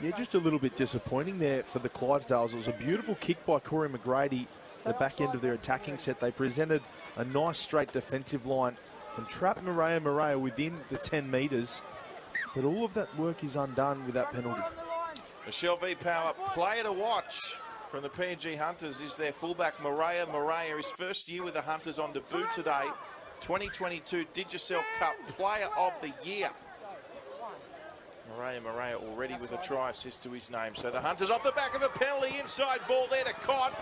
Yeah, just a little bit disappointing there for the Clydesdales. It was a beautiful kick by Corey McGrady, the back end of their attacking set. They presented a nice straight defensive line and trapped Murray within the 10 metres. But all of that work is undone with that penalty. Michelle V. Power, player to watch from the PNG Hunters is their fullback, Murray. His first year with the Hunters on debut today. 2022 Digicel Cup Player of the Year. Murray already with a try assist to his name. So the Hunters off the back of a penalty, inside ball there to Cott.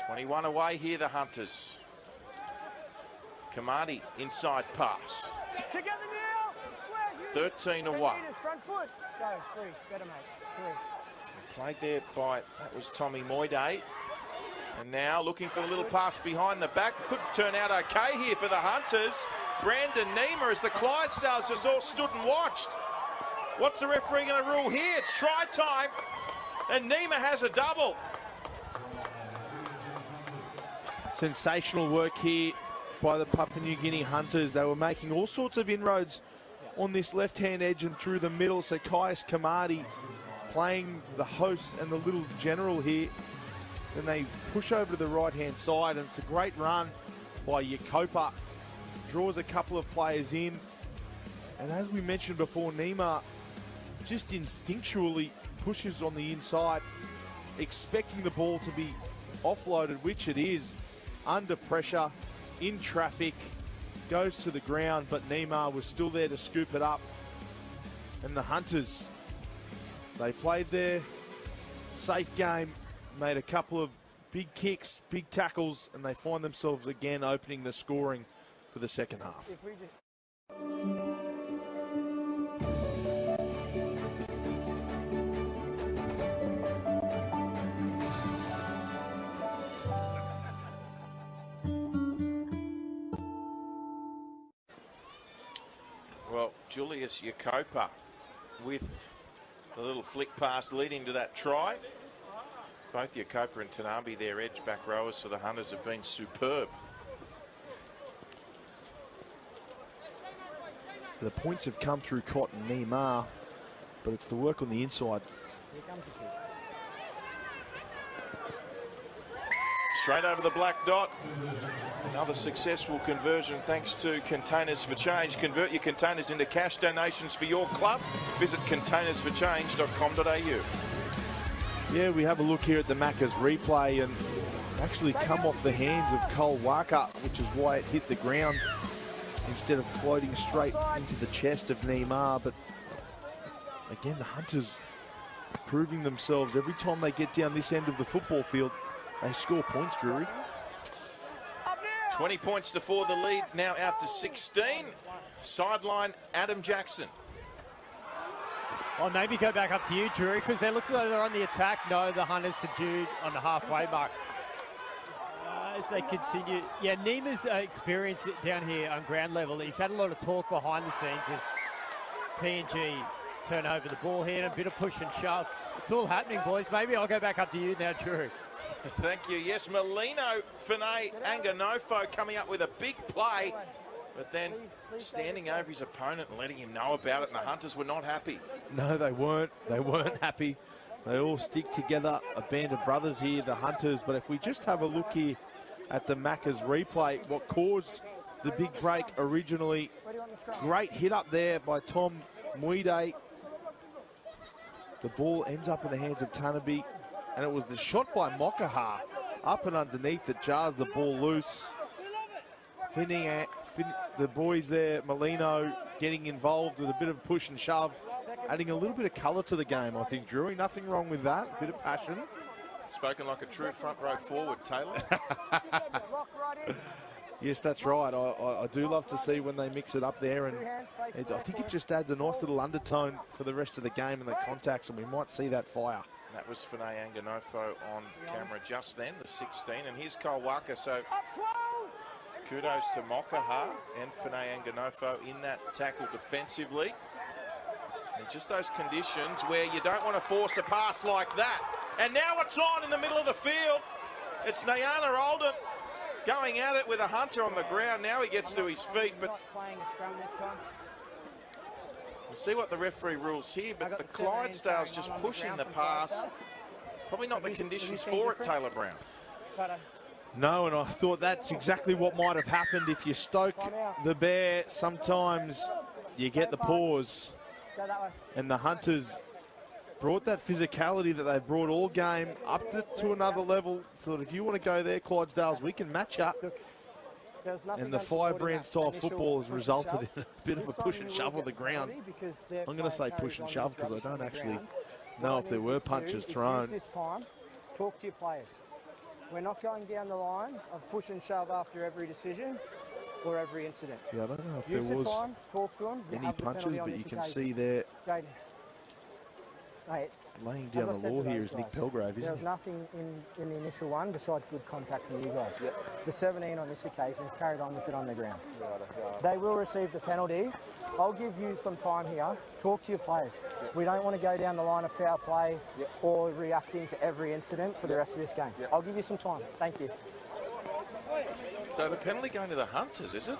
21 away here, the Hunters. Kamadi, inside pass. 13 away. Front foot. Go, 3. Better, mate. 3. Played there by, that was Tommy Moyday. And now looking for the little pass behind the back. Could turn out okay here for the Hunters. Brandon Nima as the Clydesdales just all stood and watched. What's the referee going to rule here? It's try time. and Nima has a double. Sensational work here by the Papua New Guinea Hunters. They were making all sorts of inroads on this left-hand edge and through the middle. So Kais Kamadi playing the host and the little general here. Then they push over to the right-hand side, and it's a great run by Yakopa. Draws a couple of players in. And as we mentioned before, Nima just instinctually pushes on the inside, expecting the ball to be offloaded, which it is, under pressure, in traffic, goes to the ground, but Nima was still there to scoop it up. And the Hunters, they played their safe game, made a couple of big kicks, big tackles, and they find themselves again opening the scoring for the second half. Well, Julius Yakopa with the little flick pass leading to that try. Both Yakopa and Tanabe, their edge back rowers for the Hunters, have been superb. The points have come through Cotton Nima, but it's the work on the inside. Straight over the black dot. Another successful conversion thanks to Containers for Change. Convert your containers into cash donations for your club. Visit containersforchange.com.au. Yeah, we have a look here at the Macca's replay and actually come off the hands of Cole Walker, which is why it hit the ground instead of floating straight into the chest of Neymar. But again, the Hunters proving themselves every time they get down this end of the football field. They score points, Drury. 20 points to 4, the lead now out to 16. Sideline, Adam Jackson. Well, maybe go back up to you, Drew, because it looks like they're on the attack. No, the Hunters subdued on the halfway mark. As they continue. Yeah, Nima's experience down here on ground level. He's had a lot of talk behind the scenes as PNG turn over the ball here, and a bit of push and shove. It's all happening, boys. Maybe I'll go back up to you now, Drew. Thank you. Yes, Molino, Fene Anganofo coming up with a big play, but then standing over his opponent and letting him know about it, and the Hunters were not happy. No, they weren't. They weren't happy. They all stick together, a band of brothers here, the Hunters. But if we just have a look here at the Macca's replay, what caused the big break originally, great hit up there by Tom Muide. The ball ends up in the hands of Tanabe. And it was the shot by Mokaha up and underneath that jars the ball loose. The boys there, Molino, getting involved with a bit of push and shove, adding a little bit of colour to the game, I think, Drewy. Nothing wrong with that. A bit of passion. Spoken like a true front row forward, Taylor. Yes, that's right. I do love to see when they mix it up there, and I think it just adds a nice little undertone for the rest of the game and the contacts, and we might see that fire. That was Fene Anganofo on camera just then, the 16. And here's Cole Walker. So kudos to Mokaha and Fene Anganofo in that tackle defensively. And just those conditions where you don't want to force a pass like that. And now it's on in the middle of the field. It's Nyana Oldham going at it with a Hunter on the ground. Now he gets to his feet, but we'll see what the referee rules here, but the Clydesdales just pushing the pass. Probably not the conditions for it, Taylor Brown. No, and I thought that's exactly what might have happened. If you stoke the bear, sometimes you get the pause. And the Hunters brought that physicality that they've brought all game up to another level. So that if you want to go there, Clydesdales, we can match up. And the firebrand style football has resulted in a bit of a push and shove on the ground. I'm going to say push and shove because I don't actually know if there were punches thrown. Talk to your players. We're not going down the line of push and shove after every decision or every incident. Yeah, I don't know if there was talk to them, any punches, but you can see there. Mate, laying down the law here is Nick Pelgrave, isn't There was he? nothing in the initial one besides good contact from you guys. The 17 on this occasion has carried on with it on the ground. They will receive the penalty. I'll give you some time here. Talk to your players. We don't want to go down the line of foul play or reacting to every incident for the rest of this game. I'll give you some time. Thank you. So the penalty going to the Hunters, is it?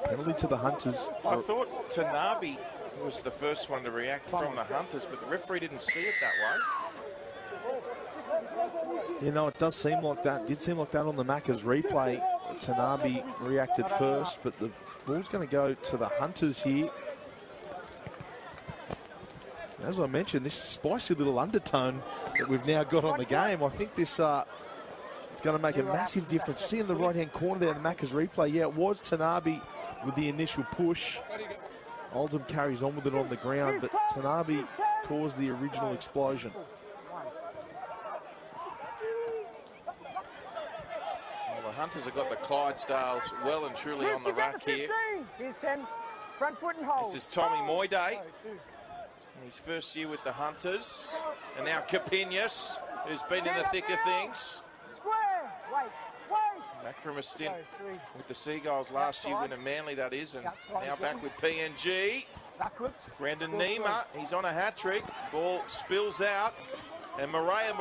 Penalty to the Hunters. I thought Tanabe was the first one to react from the Hunters, but the referee didn't see it that way. You know, it does seem like that. Did seem like that on the Macca's replay. Tanabe reacted first, but the ball's going to go to the Hunters here. As I mentioned, this spicy little undertone that we've now got on the game, I think this it's going to make a massive difference. See in the right-hand corner there, the Macca's replay, yeah, it was Tanabe with the initial push. Oldham carries on with it on the ground, but Tanabe caused the original explosion. Well, the Hunters have got the Clydesdales well and truly on the rack here. Here's 10. Front foot and hold. This is Tommy Moyday in his first year with the Hunters. And now Capinas, who's been in the thick of things. Square. Wait. Back from a stint with the Seagulls last year, winning Manly, that is, and now back with PNG. Backwards. Brandon Nima, he's on a hat-trick. Ball spills out, and Maria.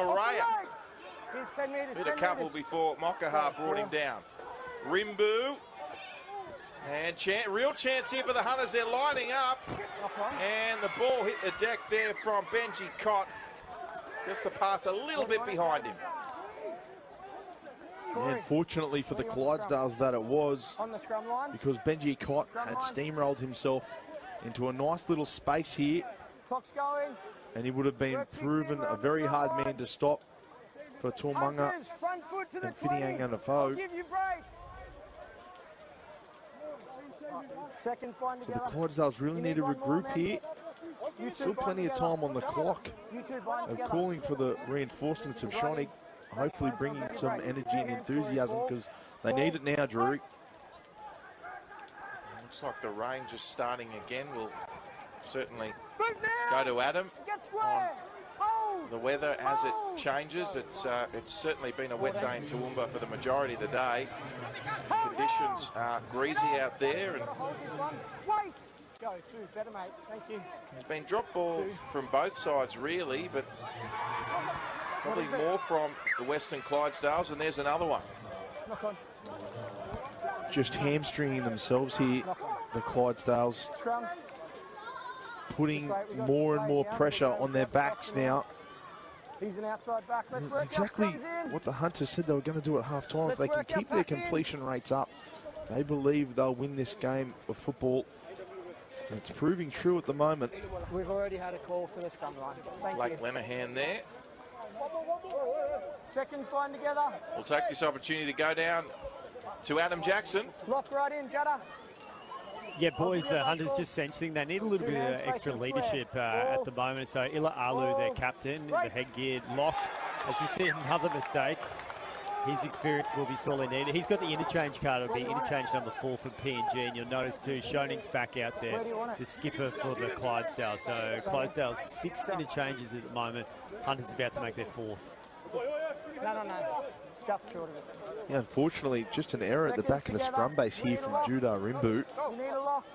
Here's 10 metres. Hit a couple before Mokaha brought him down. Rimbu, and real chance here for the Hunters. They're lining up, and the ball hit the deck there from Benji Cott. Just the pass a little bit behind him. And fortunately for the Clydesdales that it was, On the scrum line. because Benji Cott had steamrolled himself into a nice little space here, Clock's going. and he would have been proven a very hard man to stop for Tormunga Hunters, front foot to the and 20. Whitianga and I'll Afoe. give you break. Seconds bind So the together. Clydesdales really need to one more, regroup man. here. You two Still bind plenty of together. time on the clock You two bind of together. calling for the reinforcements of Shonik, hopefully bringing some energy and enthusiasm because they need it now, Drew. Looks like the rain just starting again. Will certainly Move now. go to Adam. Get square. Hold. The weather, as it changes, it's certainly been a wet day in Toowoomba for the majority of the day. Conditions are greasy out there, and Hold this one. Wait. Go, two. Better, mate. Thank you. there's been drop balls from both sides, really, but probably more from the Western Clydesdales, and there's another one. Knock on. Just hamstringing themselves here, the Clydesdales, Scrum. putting more and more pressure on their backs now. He's an outside back. Let's It's work exactly our scrums in. what the Hunters said they were going to do at half-time. If they can keep their completion rates up, they believe they'll win this game of football. And it's proving true at the moment. We've already had a call for the scrum line. Thank Blake you. Lenahan there. Seconds bind together. We'll take this opportunity to go down to Adam Jackson. Lock right in, Judder. Yeah, boys, Hunters just sensing they need a little bit of extra leadership at the moment. So Ila Alu, their captain, the headgear lock. As we see another mistake, his experience will be sorely needed. He's got the interchange card. It'll be interchange number 4 for PNG. And you'll notice too, Schoning's back out there, the skipper for the Clydesdales. So Clydesdales 6 interchanges at the moment. Hunters about to make their 4th. No. Just short of it. Yeah, unfortunately, just an error at the back of the scrum base here from Judah Rimbu. You need a lock.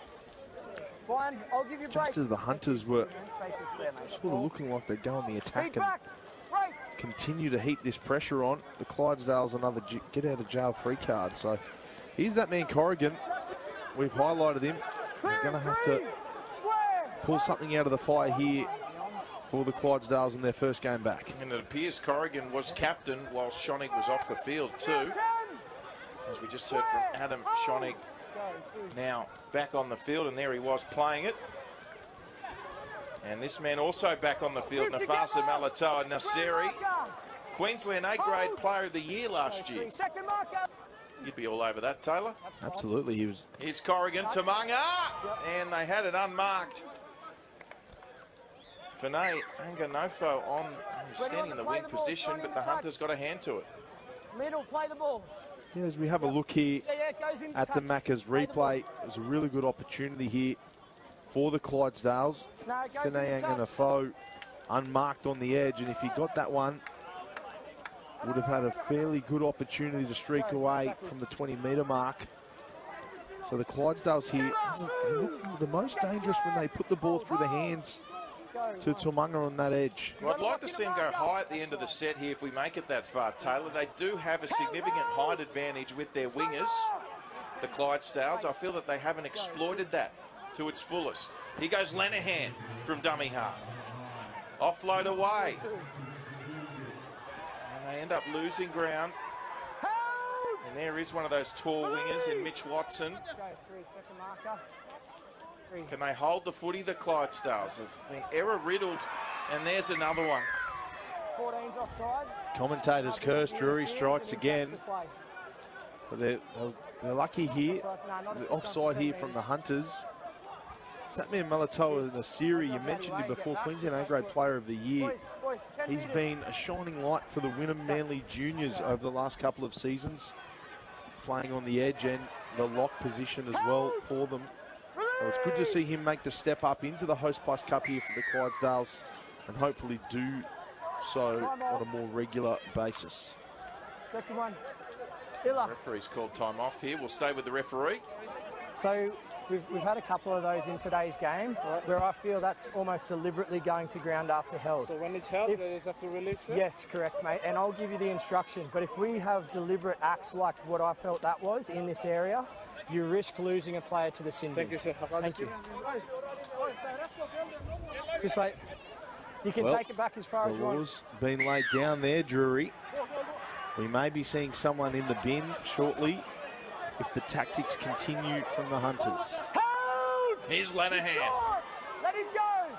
Bind. I'll give you break. Just as the Hunters were Space is there, mate. sort of looking like they'd go on the attack Feed and back. Break. continue to heat this pressure on. The Clydesdales another get out of jail free card. So here's that man Corrigan. We've highlighted him. He's going to have to Square. pull something out of the fire here for the Clydesdales in their first game back. And it appears Corrigan was captain while Shonik was off the field too. As we just heard from Adam Shonik, now back on the field, and there he was playing it. And this man also back on the field, Nafasa Malatoa Naseri, Queensland A-grade player of the year last year. Second marker. You'd be all over that, Taylor. Absolutely, he was. Here's Corrigan, Tamanga, and they had it unmarked. Finay Anganofo on, standing in the wing position, but the Hunters got a hand to it. Middle, play the ball. Yeah, as we have a look here Yeah, it goes in at the touch. Macca's replay, it was a really good opportunity here for the Clydesdales. No, it goes Finay in touch. Anganofo unmarked on the edge, and if he got that one, would have had a fairly good opportunity to streak away from the 20-metre mark. So the Clydesdales here, they look the most dangerous when they put the ball through the hands to Tumunga on that edge. Well, I'd like to see him go high at the end of the set here if we make it that far, Taylor. They do have a significant height advantage with their wingers, the Clydesdales. I feel that they haven't exploited that to its fullest. Here goes Lenehan from dummy half. Offload away. And they end up losing ground. And there is one of those tall wingers in Mitch Watson. Can they hold the footy? The Clydesdales have been error-riddled. And there's another one. 14's offside. Commentators curse, Drury strikes again. But they're lucky here. The offside here from the Hunters. It's that man Malatoa Nasiri, you mentioned him before, Queensland A-grade player of the year. He's been a shining light for the Wynnum Manly Juniors over the last couple of seasons, playing on the edge and the lock position as well for them. So it's good to see him make the step up into the Host Plus Cup here for the Clydesdales and hopefully do so on a more regular basis. Second one. Referee's called time off here. We'll stay with the referee. So we've had a couple of those in today's game where I feel that's almost deliberately going to ground after held. So when it's held, they just have to release it? Yes, correct, mate. And I'll give you the instruction. But if we have deliberate acts like what I felt that was in this area, you risk losing a player to the sin bin. Thank you, sir. Thank you. Just wait. You can take it back as far as you want. The law's been laid down there, Drury. We may be seeing someone in the bin shortly if the tactics continue from the Hunters. Here's Lenehan. Let him go.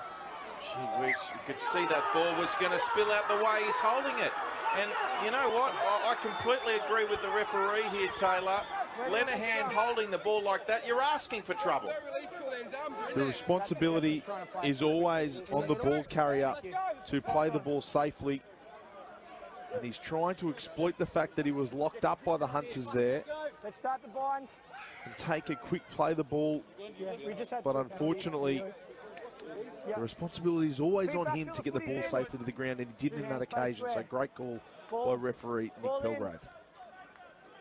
Gee whiz, you could see that ball was going to spill out the way he's holding it. And you know what? I completely agree with the referee here, Taylor. Lenehan holding the ball like that, you're asking for trouble. The responsibility is always on the ball carrier to play the ball safely. And he's trying to exploit the fact that he was locked up by the Hunters there. Let's start the bind. And take a quick play the ball. But unfortunately, the responsibility is always on him to get the ball safely to the ground, and he didn't in that occasion. So great call by referee Nick Pelgrave.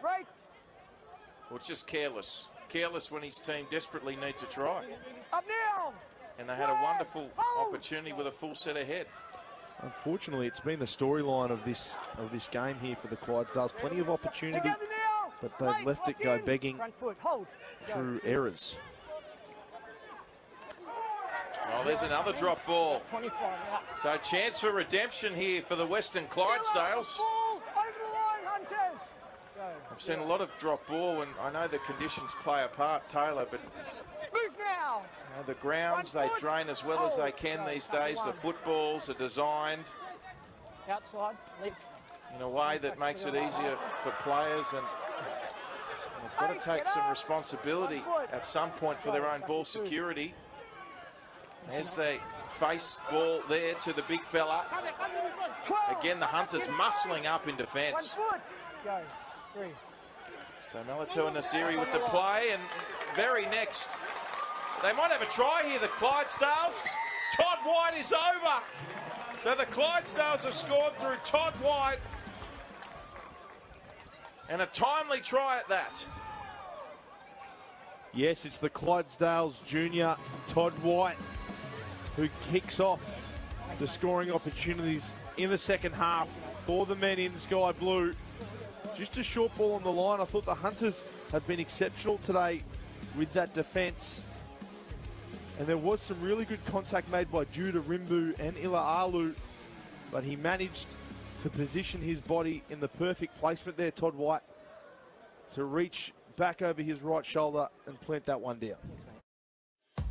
Well, it's just careless. Careless when his team desperately needs a try. Up now. And they had a wonderful opportunity with a full set ahead. Unfortunately, it's been the storyline of this game here for the Clydesdales. Plenty of opportunity, but they've left it go begging through errors. Oh, there's another drop ball. So chance for redemption here for the Western Clydesdales. I've seen a lot of drop ball, and I know the conditions play a part, Taylor, but the grounds, they drain as well as they can these days. The footballs are designed in a way that makes it easier for players, and they've got to take some responsibility at some point for their own ball security. As they face ball there to the big fella. Again, the Hunters muscling up in defence. So Malatoa Nasiri with the play, and very next, they might have a try here, the Clydesdales. Todd White is over. So the Clydesdales have scored through Todd White. And a timely try at that. Yes, it's the Clydesdales junior, Todd White, who kicks off the scoring opportunities in the second half for the men in Sky Blue. Just a short ball on the line. I thought the Hunters have been exceptional today with that defence. And there was some really good contact made by Judah Rimbu and Ila Alu, but he managed to position his body in the perfect placement there, Todd White, to reach back over his right shoulder and plant that one down.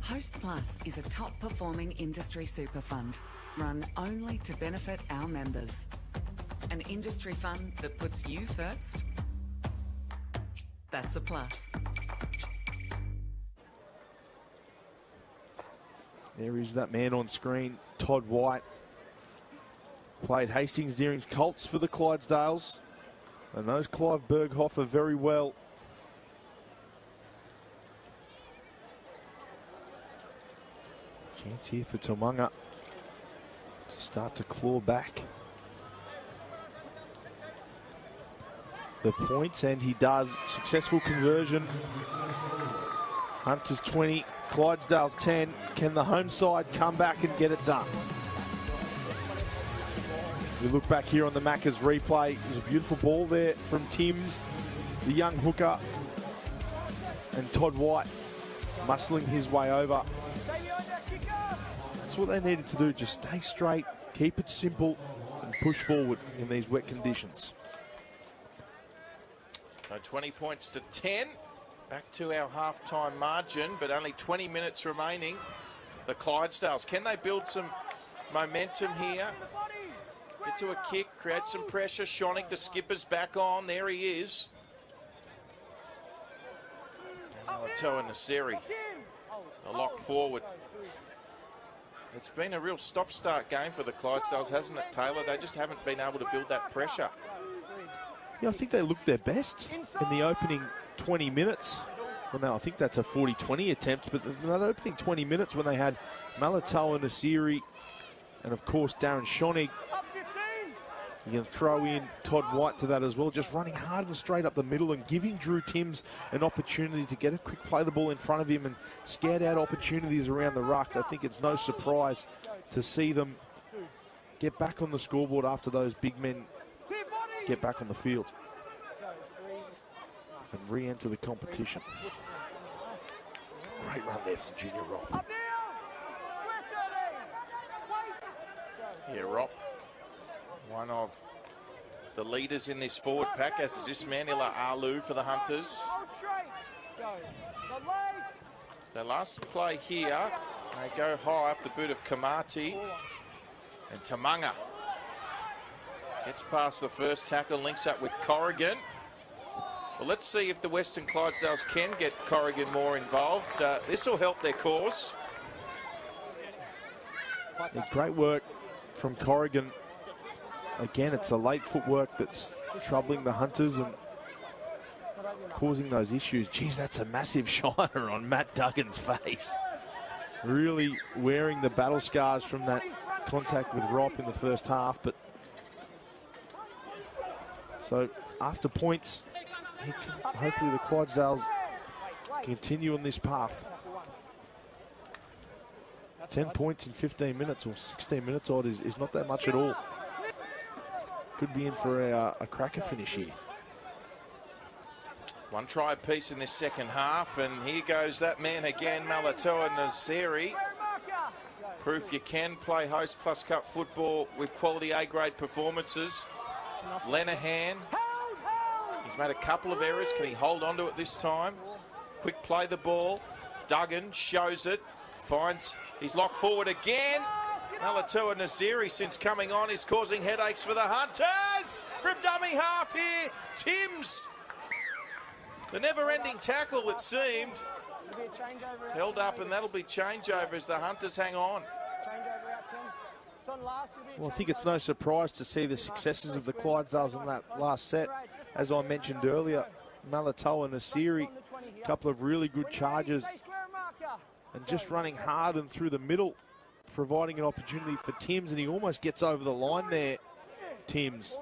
Host Plus is a top-performing industry super fund run only to benefit our members. An industry fund that puts you first? That's a plus. There is that man on screen, Todd White. Played Hastings Deering's Colts for the Clydesdales. And knows Clive Berghofer very well. Chance here for Tumunga. to start to claw back the points, and he does. Successful conversion. Hunters 20, Clydesdales 10. Can the home side come back and get it done? We look back here on the Maccas replay. There's a beautiful ball there from Timms, the young hooker, and Todd White muscling his way over. That's what they needed to do, just stay straight, keep it simple, and push forward in these wet conditions. So 20 points to 10. Back to our half-time margin, but only 20 minutes remaining. The Clydesdales, can they build some momentum here? Get to a kick, create some pressure. Shonik, the skipper's back on. There he is. And Malatoa Nasiri, a lock forward. It's been a real stop-start game for the Clydesdales, hasn't it, Taylor? They just haven't been able to build that pressure. Yeah, I think they looked their best in the opening 20 minutes. Well, now I think that's a 40-20 attempt, but in that opening 20 minutes when they had Malatoa Nasiri and, of course, Darren Shonig, you can throw in Todd White to that as well, just running hard and straight up the middle and giving Drew Timms an opportunity to get a quick play the ball in front of him and scout out opportunities around the ruck. I think it's no surprise to see them get back on the scoreboard after those big men get back on the field and re-enter the competition. Great run there from Junior Rob. Yeah, Rob, one of the leaders in this forward pack, as is this man, Ila Alu for the Hunters. Their last play here, they go high off the boot of Kamati, and Tamanga gets past the first tackle, links up with Corrigan. Well, let's see if the Western Clydesdales can get Corrigan more involved. This will help their cause. Great work from Corrigan. Again, it's the late footwork that's troubling the Hunters and causing those issues. Geez, that's a massive shiner on Matt Duggan's face. Really wearing the battle scars from that contact with Rop in the first half. But so after points, hopefully the Clydesdales continue on this path. 10 points in 15 minutes or 16 minutes odd is not that much at all. Could be in for a cracker finish here. One try apiece in this second half, and here goes that man again, Malatoa Nasiri. Proof you can play Host Plus Cup football with quality A-grade performances. Lenahan, he's made a couple of errors. Can he hold on to it this time? Quick play the ball. Duggan shows it, finds his lock forward again. Malatoa Nasiri, since coming on, is causing headaches for the Hunters. From dummy half here, Timms. The never-ending tackle, it seemed. Held up, and that'll be changeover as the Hunters hang on. Well, I think it's no surprise to see the successes of the Clydesdales in that last set. As I mentioned earlier, Malatoa Nasiri, a couple of really good charges and just running hard and through the middle, providing an opportunity for Timms, and he almost gets over the line there, Timms.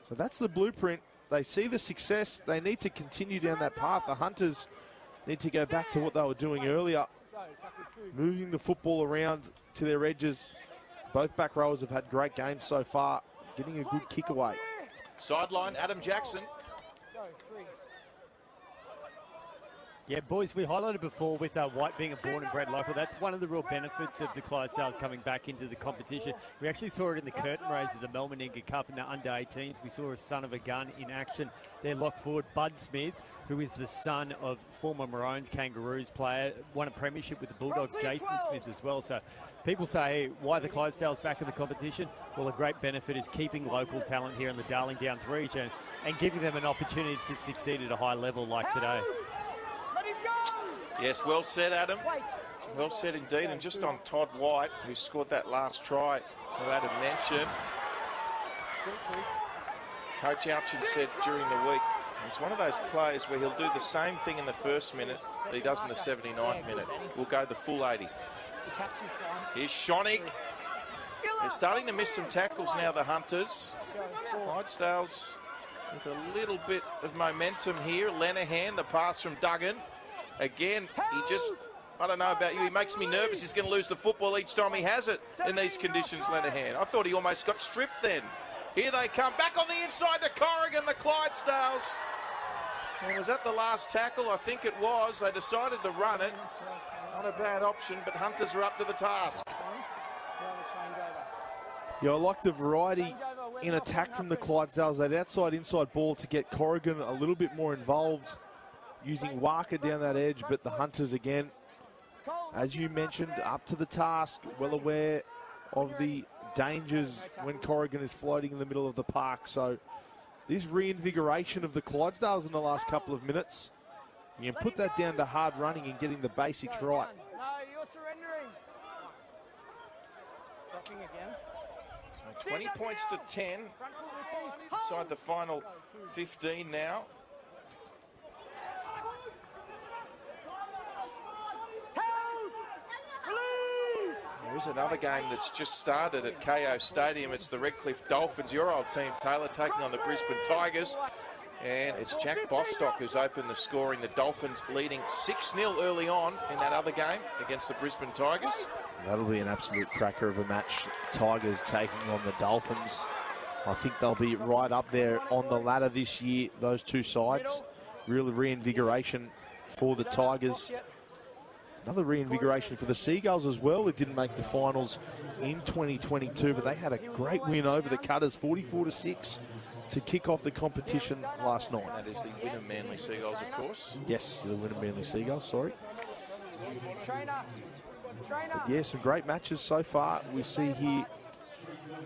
So that's the blueprint. They see the success. They need to continue down that path. The Hunters need to go back to what they were doing earlier, moving the football around to their edges. Both back rowers have had great games so far, getting a good kick away. Sideline, Adam Jackson. Yeah, boys, we highlighted before with White being a born and bred local. That's one of the real benefits of the Clydesdales coming back into the competition. We actually saw it in the curtain raise of the Melmaninga Cup in the under-18s. We saw a son of a gun in action. Their lock forward, Bud Smith, who is the son of former Maroons Kangaroos player, won a premiership with the Bulldogs, Jason Smith as well. So people say, why the Clydesdales back in the competition? Well, a great benefit is keeping local talent here in the Darling Downs region and giving them an opportunity to succeed at a high level like today. Yes, well said, Adam. Well said indeed. And just on Todd White, who scored that last try, who Adam mentioned. Coach Ouchin said during the week, he's one of those players where he'll do the same thing in the first minute that he does in the 79th minute. We'll go the full 80. Here's Shonik. They're starting to miss some tackles now, the Hunters. Clydesdales with a little bit of momentum here. Lenihan, the pass from Duggan. Again, he just, I don't know about you, he makes me nervous. He's going to lose the football each time he has it in these conditions, Lenihan. I thought he almost got stripped then. Here they come, back on the inside to Corrigan, the Clydesdales. And was that the last tackle? I think it was. They decided to run it. Not a bad option, but Hunters are up to the task. Yeah, I like the variety in attack from the Clydesdales. That outside-inside ball to get Corrigan a little bit more involved, using Walker down that edge, but the Hunters, again, as you mentioned, up to the task, well aware of the dangers when Corrigan is floating in the middle of the park. So this reinvigoration of the Clydesdales in the last couple of minutes, you can put that down to hard running and getting the basics right. No, you're surrendering. Dropping again. So 20 points to 10 inside the final 15 now. There is another game that's just started at KO Stadium. It's the Redcliffe Dolphins, your old team, Taylor, taking on the Brisbane Tigers. And it's Jack Bostock who's opened the scoring. The Dolphins leading 6-0 early on in that other game against the Brisbane Tigers. That'll be an absolute cracker of a match. Tigers taking on the Dolphins. I think they'll be right up there on the ladder this year, those two sides. Real reinvigoration for the Tigers. Another reinvigoration for the Seagulls as well. It didn't make the finals in 2022, but they had a great win over the Cutters, 44-6, to kick off the competition last night. That is the Wynnum Manly Seagulls, of course. Yes, the Wynnum Manly Seagulls, sorry. But yeah, some great matches so far. We see here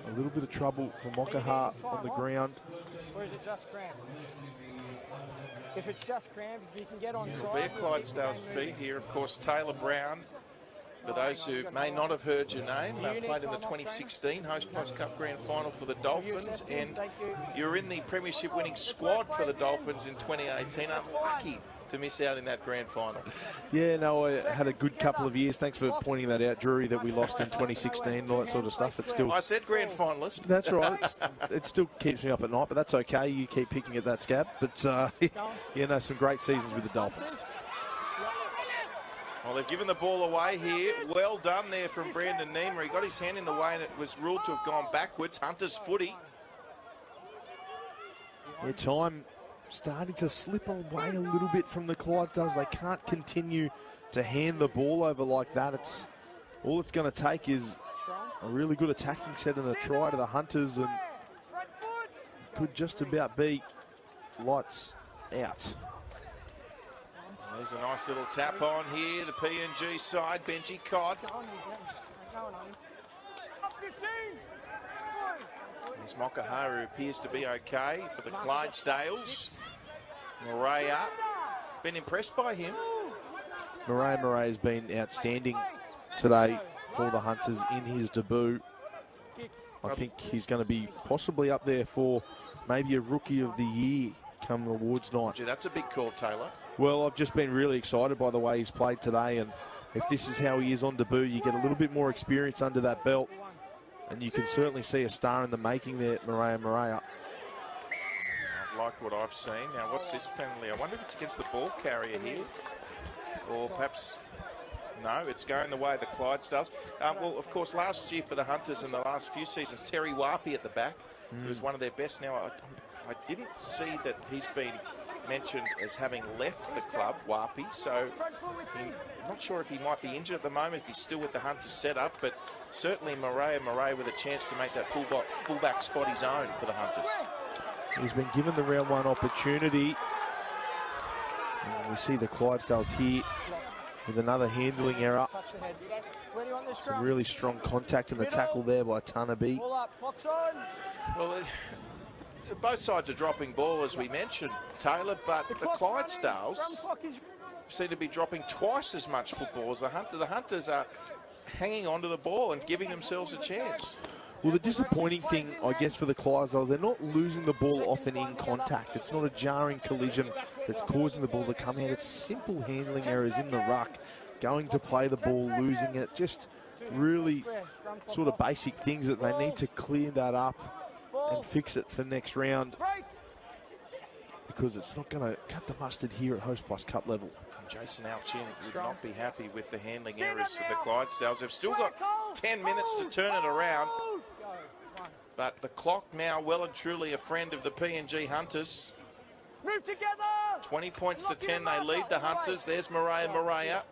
a little bit of trouble for Mokaha on the ground. Or is it just cramp? If it's just cramp, if you can get on side. It'll be a Clydesdales feed here. Of course, Taylor Brown, for those who may not have heard your name, played in the 2016 Host Plus Cup Grand Final for the Dolphins, and you're in the Premiership winning squad for the Dolphins in 2018. Unlucky to miss out in that Grand Final. Yeah, no, I had a good couple of years. Thanks for pointing that out, Drury, that we lost in 2016 and all that sort of stuff. It's still. I said Grand Finalist. That's right. It still keeps me up at night, but that's okay. You keep picking at that scab. But, yeah, no, some great seasons with the Dolphins. Well, they've given the ball away here. Well done there from Brandon Niemer. He got his hand in the way and it was ruled to have gone backwards. Hunter's footy. Yeah, time starting to slip away a little bit from the Clydesdales. They can't continue to hand the ball over like that. It's all it's going to take is a really good attacking set and a try to the Hunters, and could just about be lights out. There's a nice little tap on here. The PNG side, Benji Codd. There's Mokaha, who appears to be okay for the Clydesdales. Murray up. Been impressed by him. Murray has been outstanding today for the Hunters in his debut. I think he's going to be possibly up there for maybe a Rookie of the Year come awards night. Gee, that's a big call, Taylor. Well, I've just been really excited by the way he's played today, and if this is how he is on debut, you get a little bit more experience under that belt, and you can certainly see a star in the making there, Murray. I've liked what I've seen. Now, what's this penalty? I wonder if it's against the ball carrier here, or perhaps no, it's going the way of the Clydesdales. Well, of course, last year for the Hunters in the last few seasons, Terry Warpy at the back, who was one of their best. Now, I didn't see that he's been mentioned as having left the club, Warpy, so I'm not sure if he might be injured at the moment, if he's still with the Hunters setup, but certainly Murray with a chance to make that fullback spot his own for the Hunters. He's been given the round one opportunity. And we see the Clydesdales here with another handling error. Some really strong contact in the tackle there by Tanabe. Well, both sides are dropping ball, as we mentioned, Taylor, but the Clydesdales seem to be dropping twice as much football as the Hunters. The Hunters are hanging onto the ball and giving themselves a chance. Well, the disappointing thing, I guess, for the Clydesdales, they're not losing the ball often in contact. It's not a jarring collision that's causing the ball to come out. It's simple handling errors in the ruck, going to play the ball, losing it, just really sort of basic things that they need to clear that up and fix it for next round, because it's not going to cut the mustard here at Host Plus Cup level. Jason Alchin would not be happy with the handling errors of the Clydesdales. They've still got 10 minutes to turn it around, but the clock now well and truly a friend of the PNG Hunters. Move together. 20 points to 10, they lead the Hunters. There's Morea,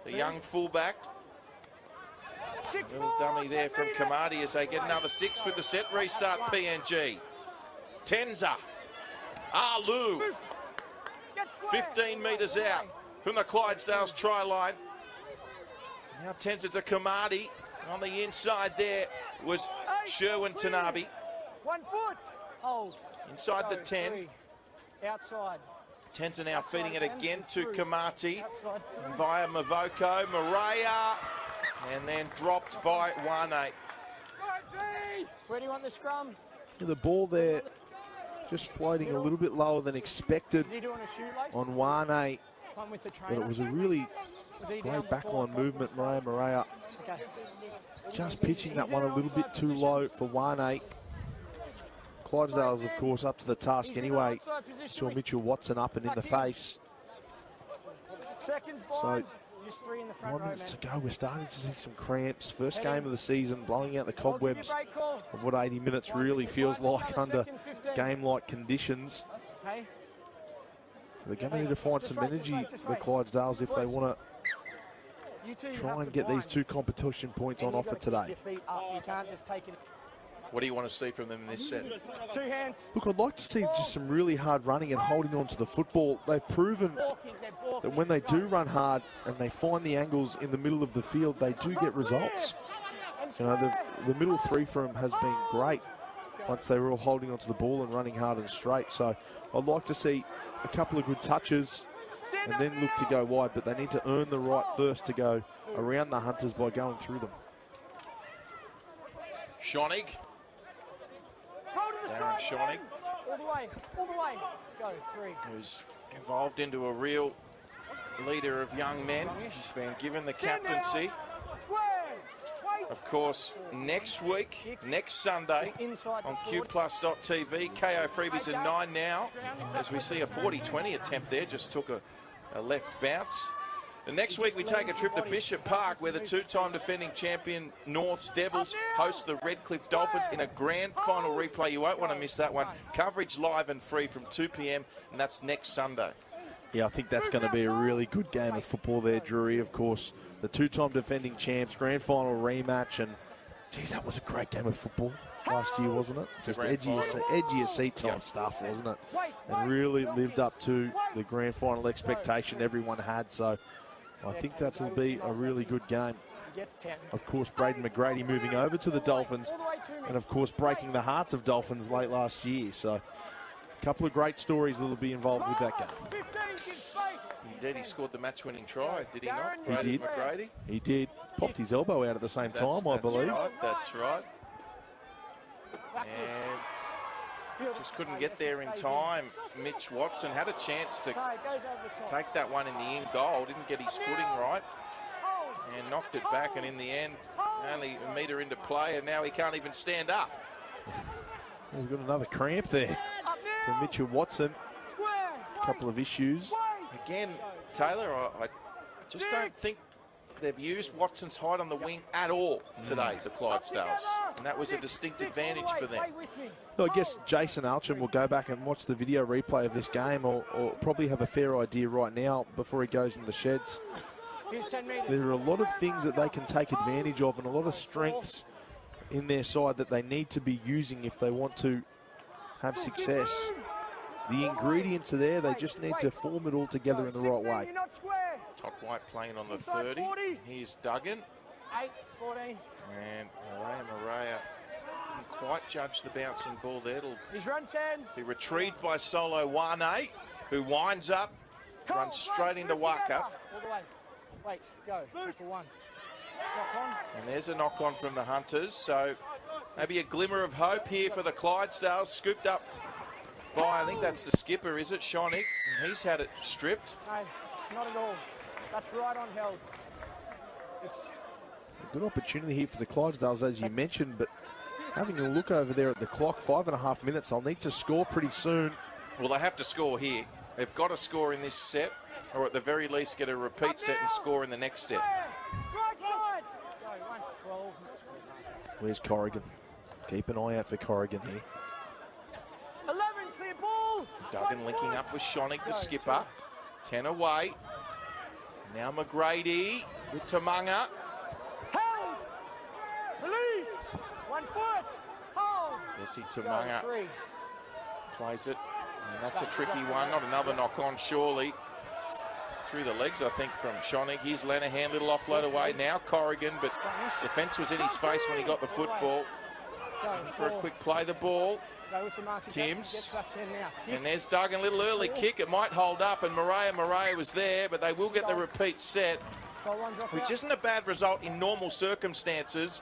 the young fullback. Little dummy there from Kamadi as they get another 6 with the set restart. PNG. Tenza. Alu. 15 metres out from the Clydesdales try line. Now Tenza to Kamadi. On the inside there was Sherwin Tanabe. 1 foot. Hold. Inside the 10. Outside. Tenza now feeding it again to Kamati via Mavoko. Morea, and then dropped by Wane. Where do you want the scrum? The ball there just floating a little bit lower than expected on Wane, but it was a really great backline movement. Morea just pitching that one a little bit too low for Wane. Clydesdales, of course, up to the task anyway. Saw Mitchell Watson up and in the face. So, 1 minute to go. We're starting to see some cramps. First game of the season, blowing out the cobwebs of what 80 minutes really feels like under game-like conditions. They're going to need to find some energy, the Clydesdales, if they want to try and get these 2 competition points on offer today. What do you want to see from them in this set? 2 hands. Look, I'd like to see just some really hard running and holding on to the football. They've proven that when they do run hard and they find the angles in the middle of the field, they do get results. You know, the middle 3 for them has been great once they were all holding onto the ball and running hard and straight. So I'd like to see a couple of good touches and then look to go wide, but they need to earn the right first to go around the Hunters by going through them. Schonig. Darren Schonig. All the way. Go, 3. Who's evolved into a real leader of young men. He's been given the captaincy. Of course, next week, next Sunday, on qplus.tv, KO freebies are 9 now. As we see a 40-20 attempt there, just took a left bounce. And next week we take a trip to Bishop Park, where the 2-time defending champion North's Devils host the Redcliffe Dolphins in a grand final replay. You won't want to miss that one. Coverage live and free from 2 p.m, and that's next Sunday. Yeah, I think that's going to be a really good game of football there, Drury. Of course, the 2-time defending champs, grand final rematch, and geez, that was a great game of football last year, wasn't it? Just edgy of seat type stuff, wasn't it? And really lived up to the grand final expectation everyone had. So I think that will be a really good game. Of course, Braden McGrady moving over to the Dolphins, and of course breaking the hearts of Dolphins late last year. So a couple of great stories that will be involved with that game. Indeed, he scored the match-winning try, did he not? He did. McGrady? He did. Popped his elbow out at the same time, I believe. That's right. And just couldn't get there in time. Mitch Watson had a chance to take that one in the in goal. Didn't get his footing right and knocked it back. And in the end, only a metre into play, and now he can't even stand up. We've got another cramp there for Mitchell Watson. A couple of issues. Again, Taylor, I just don't think they've used Watson's height on the wing at all today, the Clydesdales. And that was a distinct advantage for them. So I guess Jason Alchin will go back and watch the video replay of this game, or probably have a fair idea right now before he goes into the sheds. There are a lot of things that they can take advantage of, and a lot of strengths in their side that they need to be using if they want to have success. The ingredients are there, they just need to form it all together in the right way. Todd White playing on the 30. Here's Duggan. 14. And Morea didn't quite judge the bouncing ball there. It'll be retrieved by Solo Wane, who winds up, runs straight into Waka. All the way. Wait, go. 2 for 1. Knock on. And there's a knock on from the Hunters. So maybe a glimmer of hope here for the Clydesdales. Scooped up by, I think that's the skipper, is it, Schonig? And he's had it stripped. No, not at all. That's right on held. Good opportunity here for the Clydesdales, as you mentioned, but having a look over there at the clock, 5.5 minutes, they'll need to score pretty soon. Well, they have to score here. They've got to score in this set, or at the very least get a repeat set and score in the next set. Where's Corrigan? Keep an eye out for Corrigan here. 11, clear ball. Duggan linking up with Schonig, the skipper. 10 away. Now McGrady with Tamunga. Held. Release. 1 foot. Hold. Jesse Tamunga plays it. And that's a tricky one. Not another knock on, surely. Through the legs, I think, from Schonig. Here's Lenihan, little offload away now. Corrigan, but defence was in his face when he got the football. For a quick play, the ball. Timms. And there's Duggan, little early kick. It might hold up, and Morea was there, but they will get the repeat set, which isn't a bad result in normal circumstances,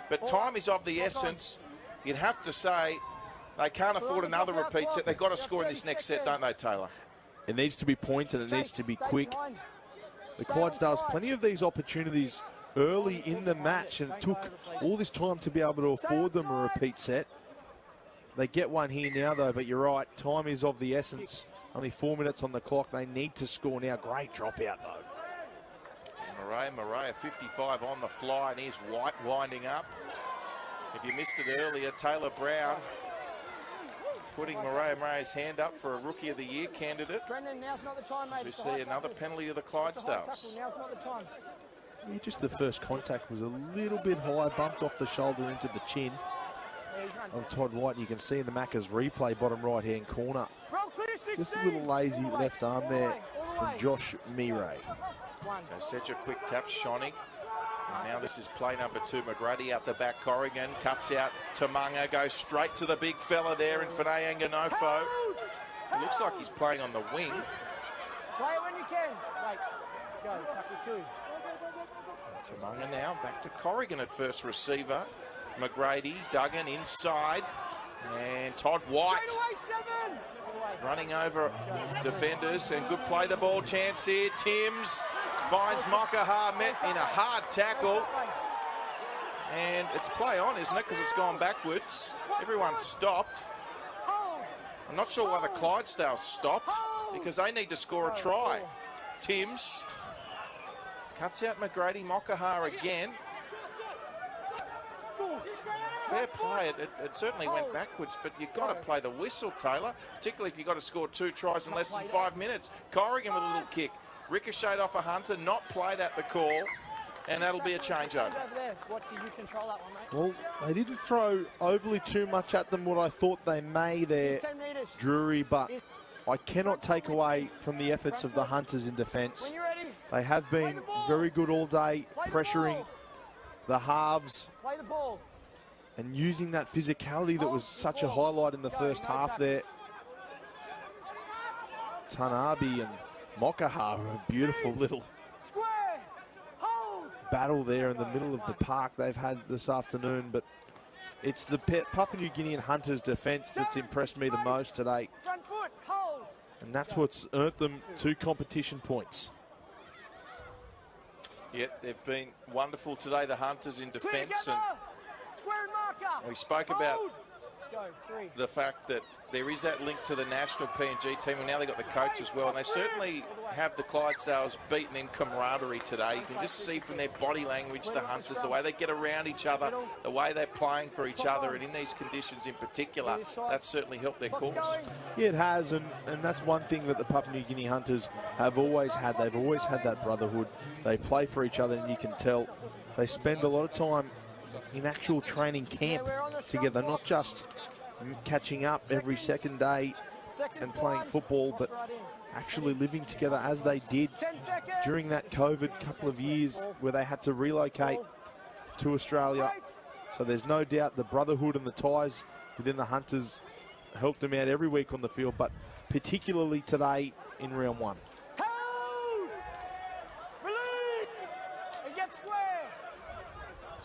but time is of the essence. You'd have to say they can't afford another repeat set. They've got to score in this next set, don't they, Taylor? It needs to be points and it needs to be quick. The Clydesdales, plenty of these opportunities early in the match, and it took all this time to be able to afford them a repeat set. They get one here now, though, but you're right, time is of the essence. Only 4 minutes on the clock. They need to score now. Great dropout, though. Morea 55 on the fly, and here's White winding up. If you missed it earlier, Taylor Brown putting Morea's hand up for a Rookie of the Year candidate. Brendan, now's not the time, mate. We see another penalty to the Clydesdales. Now's not the time. Yeah, just the first contact was a little bit high, bumped off the shoulder into the chin of Todd White. And you can see in the Macca's replay, bottom right-hand corner. Just a little lazy left arm there from Josh Mire. So Sedgwick quick taps Schonig. And now this is play number 2. McGrady out the back. Corrigan cuts out Tamunga, goes straight to the big fella there in Fanae Anganofo. It looks like he's playing on the wing. Play it when you can. Wait, go, tackle 2. Tamunga now back to Corrigan at first receiver. McGrady, Duggan inside. And Todd White running over defenders, and good play the ball chance here. Timms finds Mokaha, met in a hard tackle, and it's play on, isn't it, because it's gone backwards. Everyone stopped. I'm not sure why the Clydesdales stopped, because they need to score a try. Timms cuts out McGrady, Mokaha again. Fair play, it certainly went backwards, but you've got to play the whistle, Taylor, particularly if you've got to score 2 tries in less than 5 minutes. Corrigan with a little kick, ricocheted off a Hunter, not played at the call, and that'll be a changeover. Well, they didn't throw overly too much at them, what I thought they may there, Drury, but I cannot take away from the efforts of the Hunters in defence. They have been very good all day, pressuring the halves and using that physicality that was such a highlight in the first half there. Tanabe and Mokaha, a beautiful little battle there in the middle of the park they've had this afternoon, but it's the Papua New Guinean Hunters defence that's impressed me the most today, and that's what's earned them 2 competition points. Yeah, they've been wonderful today, the Hunters in defence, and we spoke about the fact that there is that link to the national PNG team, and now they've got the coach as well, and they certainly have the Clydesdales beaten in camaraderie today. You can just see from their body language, the Hunters, the way they get around each other, the way they're playing for each other, and in these conditions in particular, that's certainly helped their cause. Yeah, it has, and that's one thing that the Papua New Guinea Hunters have always had. They've always had that brotherhood. They play for each other, and you can tell they spend a lot of time in actual training camp together, not just catching up every second day and playing football, but actually living together as they did during that COVID couple of years where they had to relocate to Australia. So there's no doubt the brotherhood and the ties within the Hunters helped them out every week on the field, but particularly today in round 1.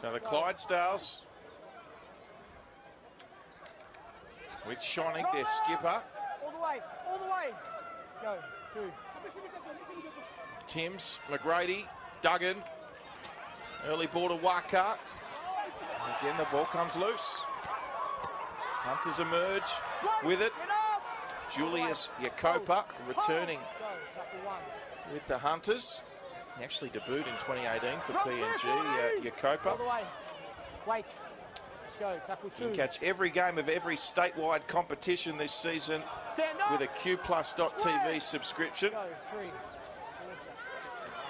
So the Clydesdales with Schonig, their skipper. All the way. Go, 2. Timms, McGrady, Duggan. Early ball to Waka. Again, the ball comes loose. Hunters emerge with it. Julius Jacopa returning with the Hunters. He actually debuted in 2018 for PNG, Jacopa. Wait. Go, tackle 2. You can catch every game of every statewide competition this season with a QPlus.tv subscription. Go, 3.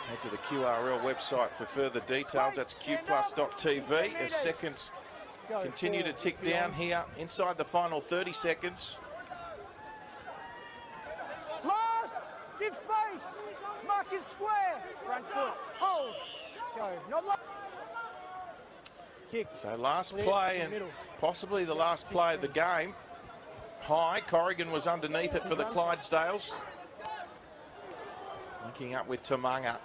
Head to the QRL website for further details. That's QPlus.tv as seconds continue to tick down here inside the final 30 seconds. Last! Give space! Mark is square! Front foot. Hold! Go. Not last. Kick. So last play and possibly the last play of the game. High, Corrigan was underneath it for the Clydesdales. Linking up with Tamanga.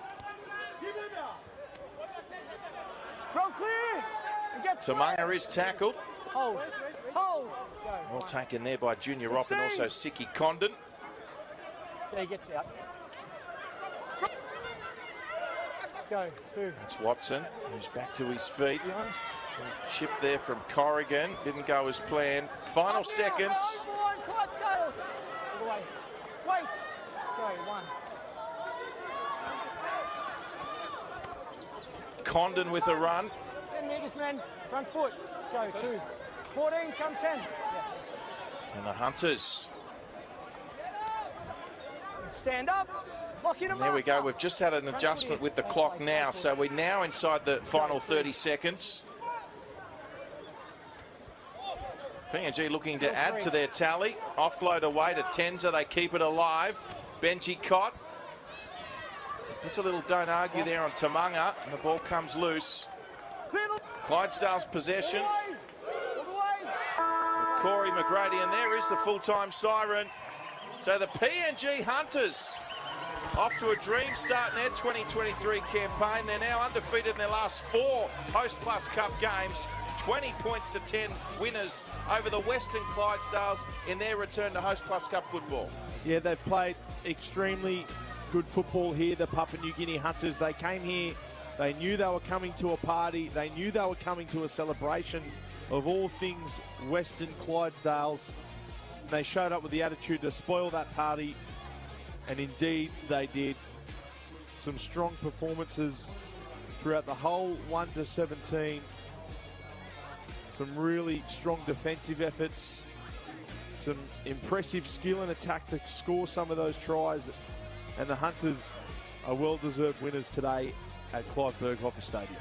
Tamanga is tackled. Hold. Hold. Go. Well taken there by Junior Ropp and also Siki Condon. There he gets out. Go. 2. That's Watson, who's back to his feet. Chip there from Corrigan. Didn't go as planned. Final seconds. Wait. Go. 1. Condon with a run. 10 metres, man. Front foot. Go. 2. 14. Come 10. And the Hunters. Stand up. And there we go. We've just had an adjustment with the clock now. So we're now inside the final 30 seconds. PNG looking to add to their tally. Offload away to Tenza. They keep it alive. Benji Cott. Puts a little don't argue there on Tamanga. And the ball comes loose. Clydesdales possession. With Corey McGrady. And there is the full-time siren. So the PNG Hunters off to a dream start in their 2023 campaign. They're now undefeated in their last 4 Host Plus Cup games. 20 points to 10 winners over the Western Clydesdales in their return to Host Plus Cup football. Yeah, they've played extremely good football here, the Papua New Guinea Hunters. They came here, they knew they were coming to a party, they knew they were coming to a celebration of all things Western Clydesdales. They showed up with the attitude to spoil that party, and indeed they did. Some strong performances throughout the whole 1 to 17. Some really strong defensive efforts. Some impressive skill and attack to score some of those tries. And the Hunters are well-deserved winners today at Clive Berghofer Stadium.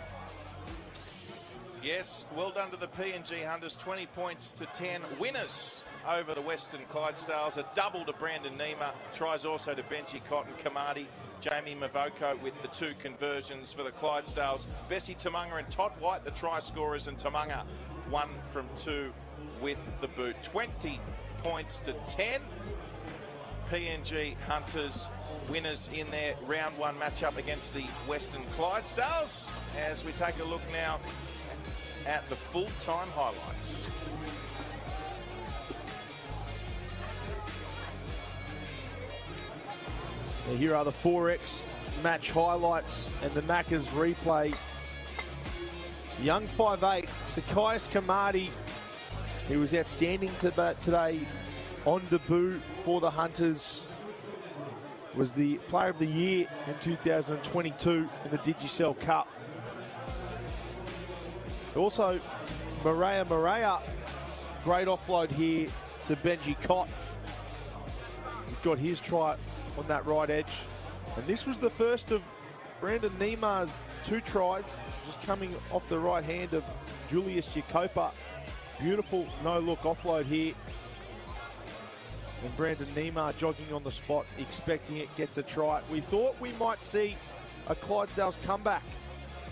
Yes, well done to the PNG Hunters. 20 points to 10 winners over the Western Clydesdales. A double to Brandon Nima. Tries also to Benji Cotton, Kamadi, Jamie Mavoko with the 2 conversions for the Clydesdales. Bessie Tamanga and Todd White, the try scorers, and Tamanga 1 from 2 with the boot. 20 points to 10. PNG Hunters winners in their round 1 matchup against the Western Clydesdales. As we take a look now at the full-time highlights. Now here are the 4X match highlights and the Maccas replay. Young 5'8", Sakaius Kamadi, he was outstanding today on debut for the Hunters. Was the Player of the Year in 2022 in the Digicel Cup. Also, Maria, great offload here to Benji Cott. He got his try on that right edge. And this was the first of Brandon Nima's 2 tries, just coming off the right hand of Julius Jacopa. Beautiful no-look offload here. And Brandon Nima jogging on the spot, expecting it, gets a try. We thought we might see a Clydesdales comeback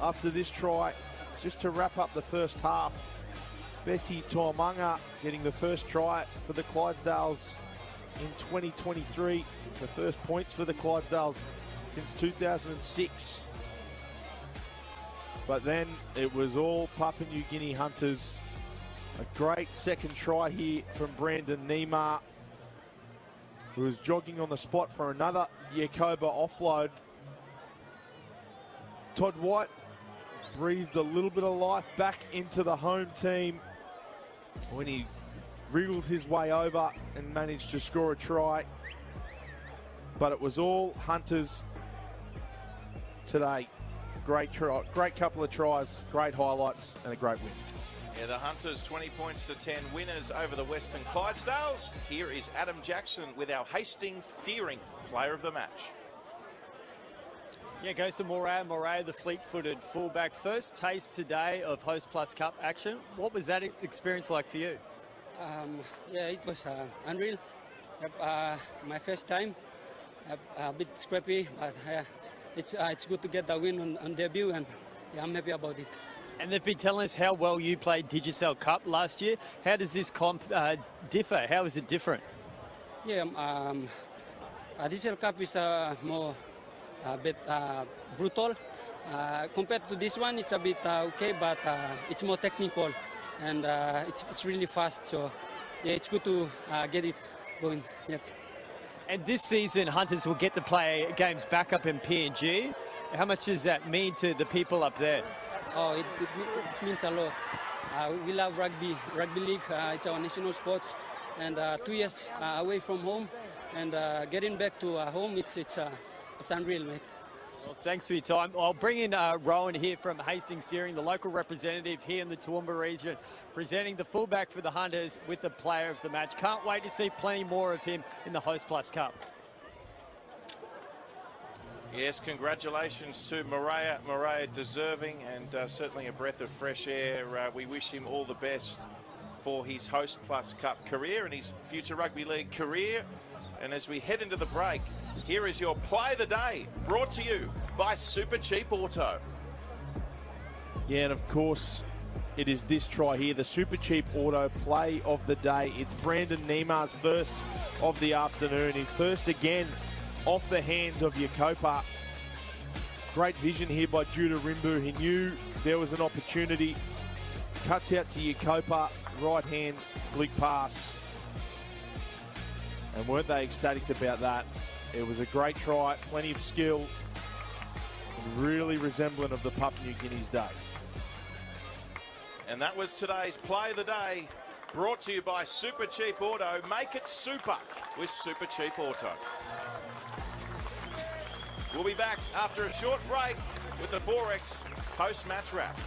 after this try, just to wrap up the first half. Bessie Tamanga getting the first try for the Clydesdales in 2023. The first points for the Clydesdales since 2006. But then it was all Papua New Guinea Hunters. A great second try here from Brandon Nima, who was jogging on the spot for another Jacoba offload. Todd White breathed a little bit of life back into the home team when he wriggled his way over and managed to score a try. But it was all Hunters today. Great try, great couple of tries, great highlights, and a great win. Yeah, the Hunters 20 points to 10 winners over the Western Clydesdales. Here is Adam Jackson with our Hastings Deering player of the match. Yeah, goes to Moray. Moray, the fleet-footed fullback. First taste today of Host Plus Cup action. What was that experience like for you? Yeah, it was unreal. My first time, a bit scrappy, but it's good to get the win on debut, and yeah, I'm happy about it. And they've been telling us how well you played Digicel Cup last year. How does this comp differ? How is it different? Yeah, Digicel Cup is more a bit brutal. Compared to this one, it's a bit okay, but it's more technical, and it's really fast. So yeah, it's good to get it going. Yep. And this season, Hunters will get to play games back up in PNG. How much does that mean to the people up there? Oh, it means a lot. We love rugby league. It's our national sport, and 2 years away from home, and getting back to home, it's unreal, mate. Well, thanks for your time. I'll bring in Rowan here from Hastings Deering, the local representative here in the Toowoomba region, presenting the fullback for the Hunters with the player of the match. Can't wait to see plenty more of him in the Host Plus Cup. Yes, congratulations to Moray. Moray deserving and certainly a breath of fresh air. We wish him all the best for his Host Plus Cup career and his future rugby league career. And as we head into the break, here is your play of the day, brought to you by Super Cheap Auto. Yeah, and of course, it is this try here, the Super Cheap Auto play of the day. It's Brandon Nimar's first of the afternoon. His first again off the hands of Yakopa. Great vision here by Judah Rimbu. He knew there was an opportunity. Cuts out to Yakopa, right hand flick pass. And weren't they ecstatic about that? It was a great try, plenty of skill, and really resemblant of the Papua New Guinea's day. And that was today's play of the day, brought to you by Super Cheap Auto. Make it super with Super Cheap Auto. We'll be back after a short break with the 4X post-match wrap.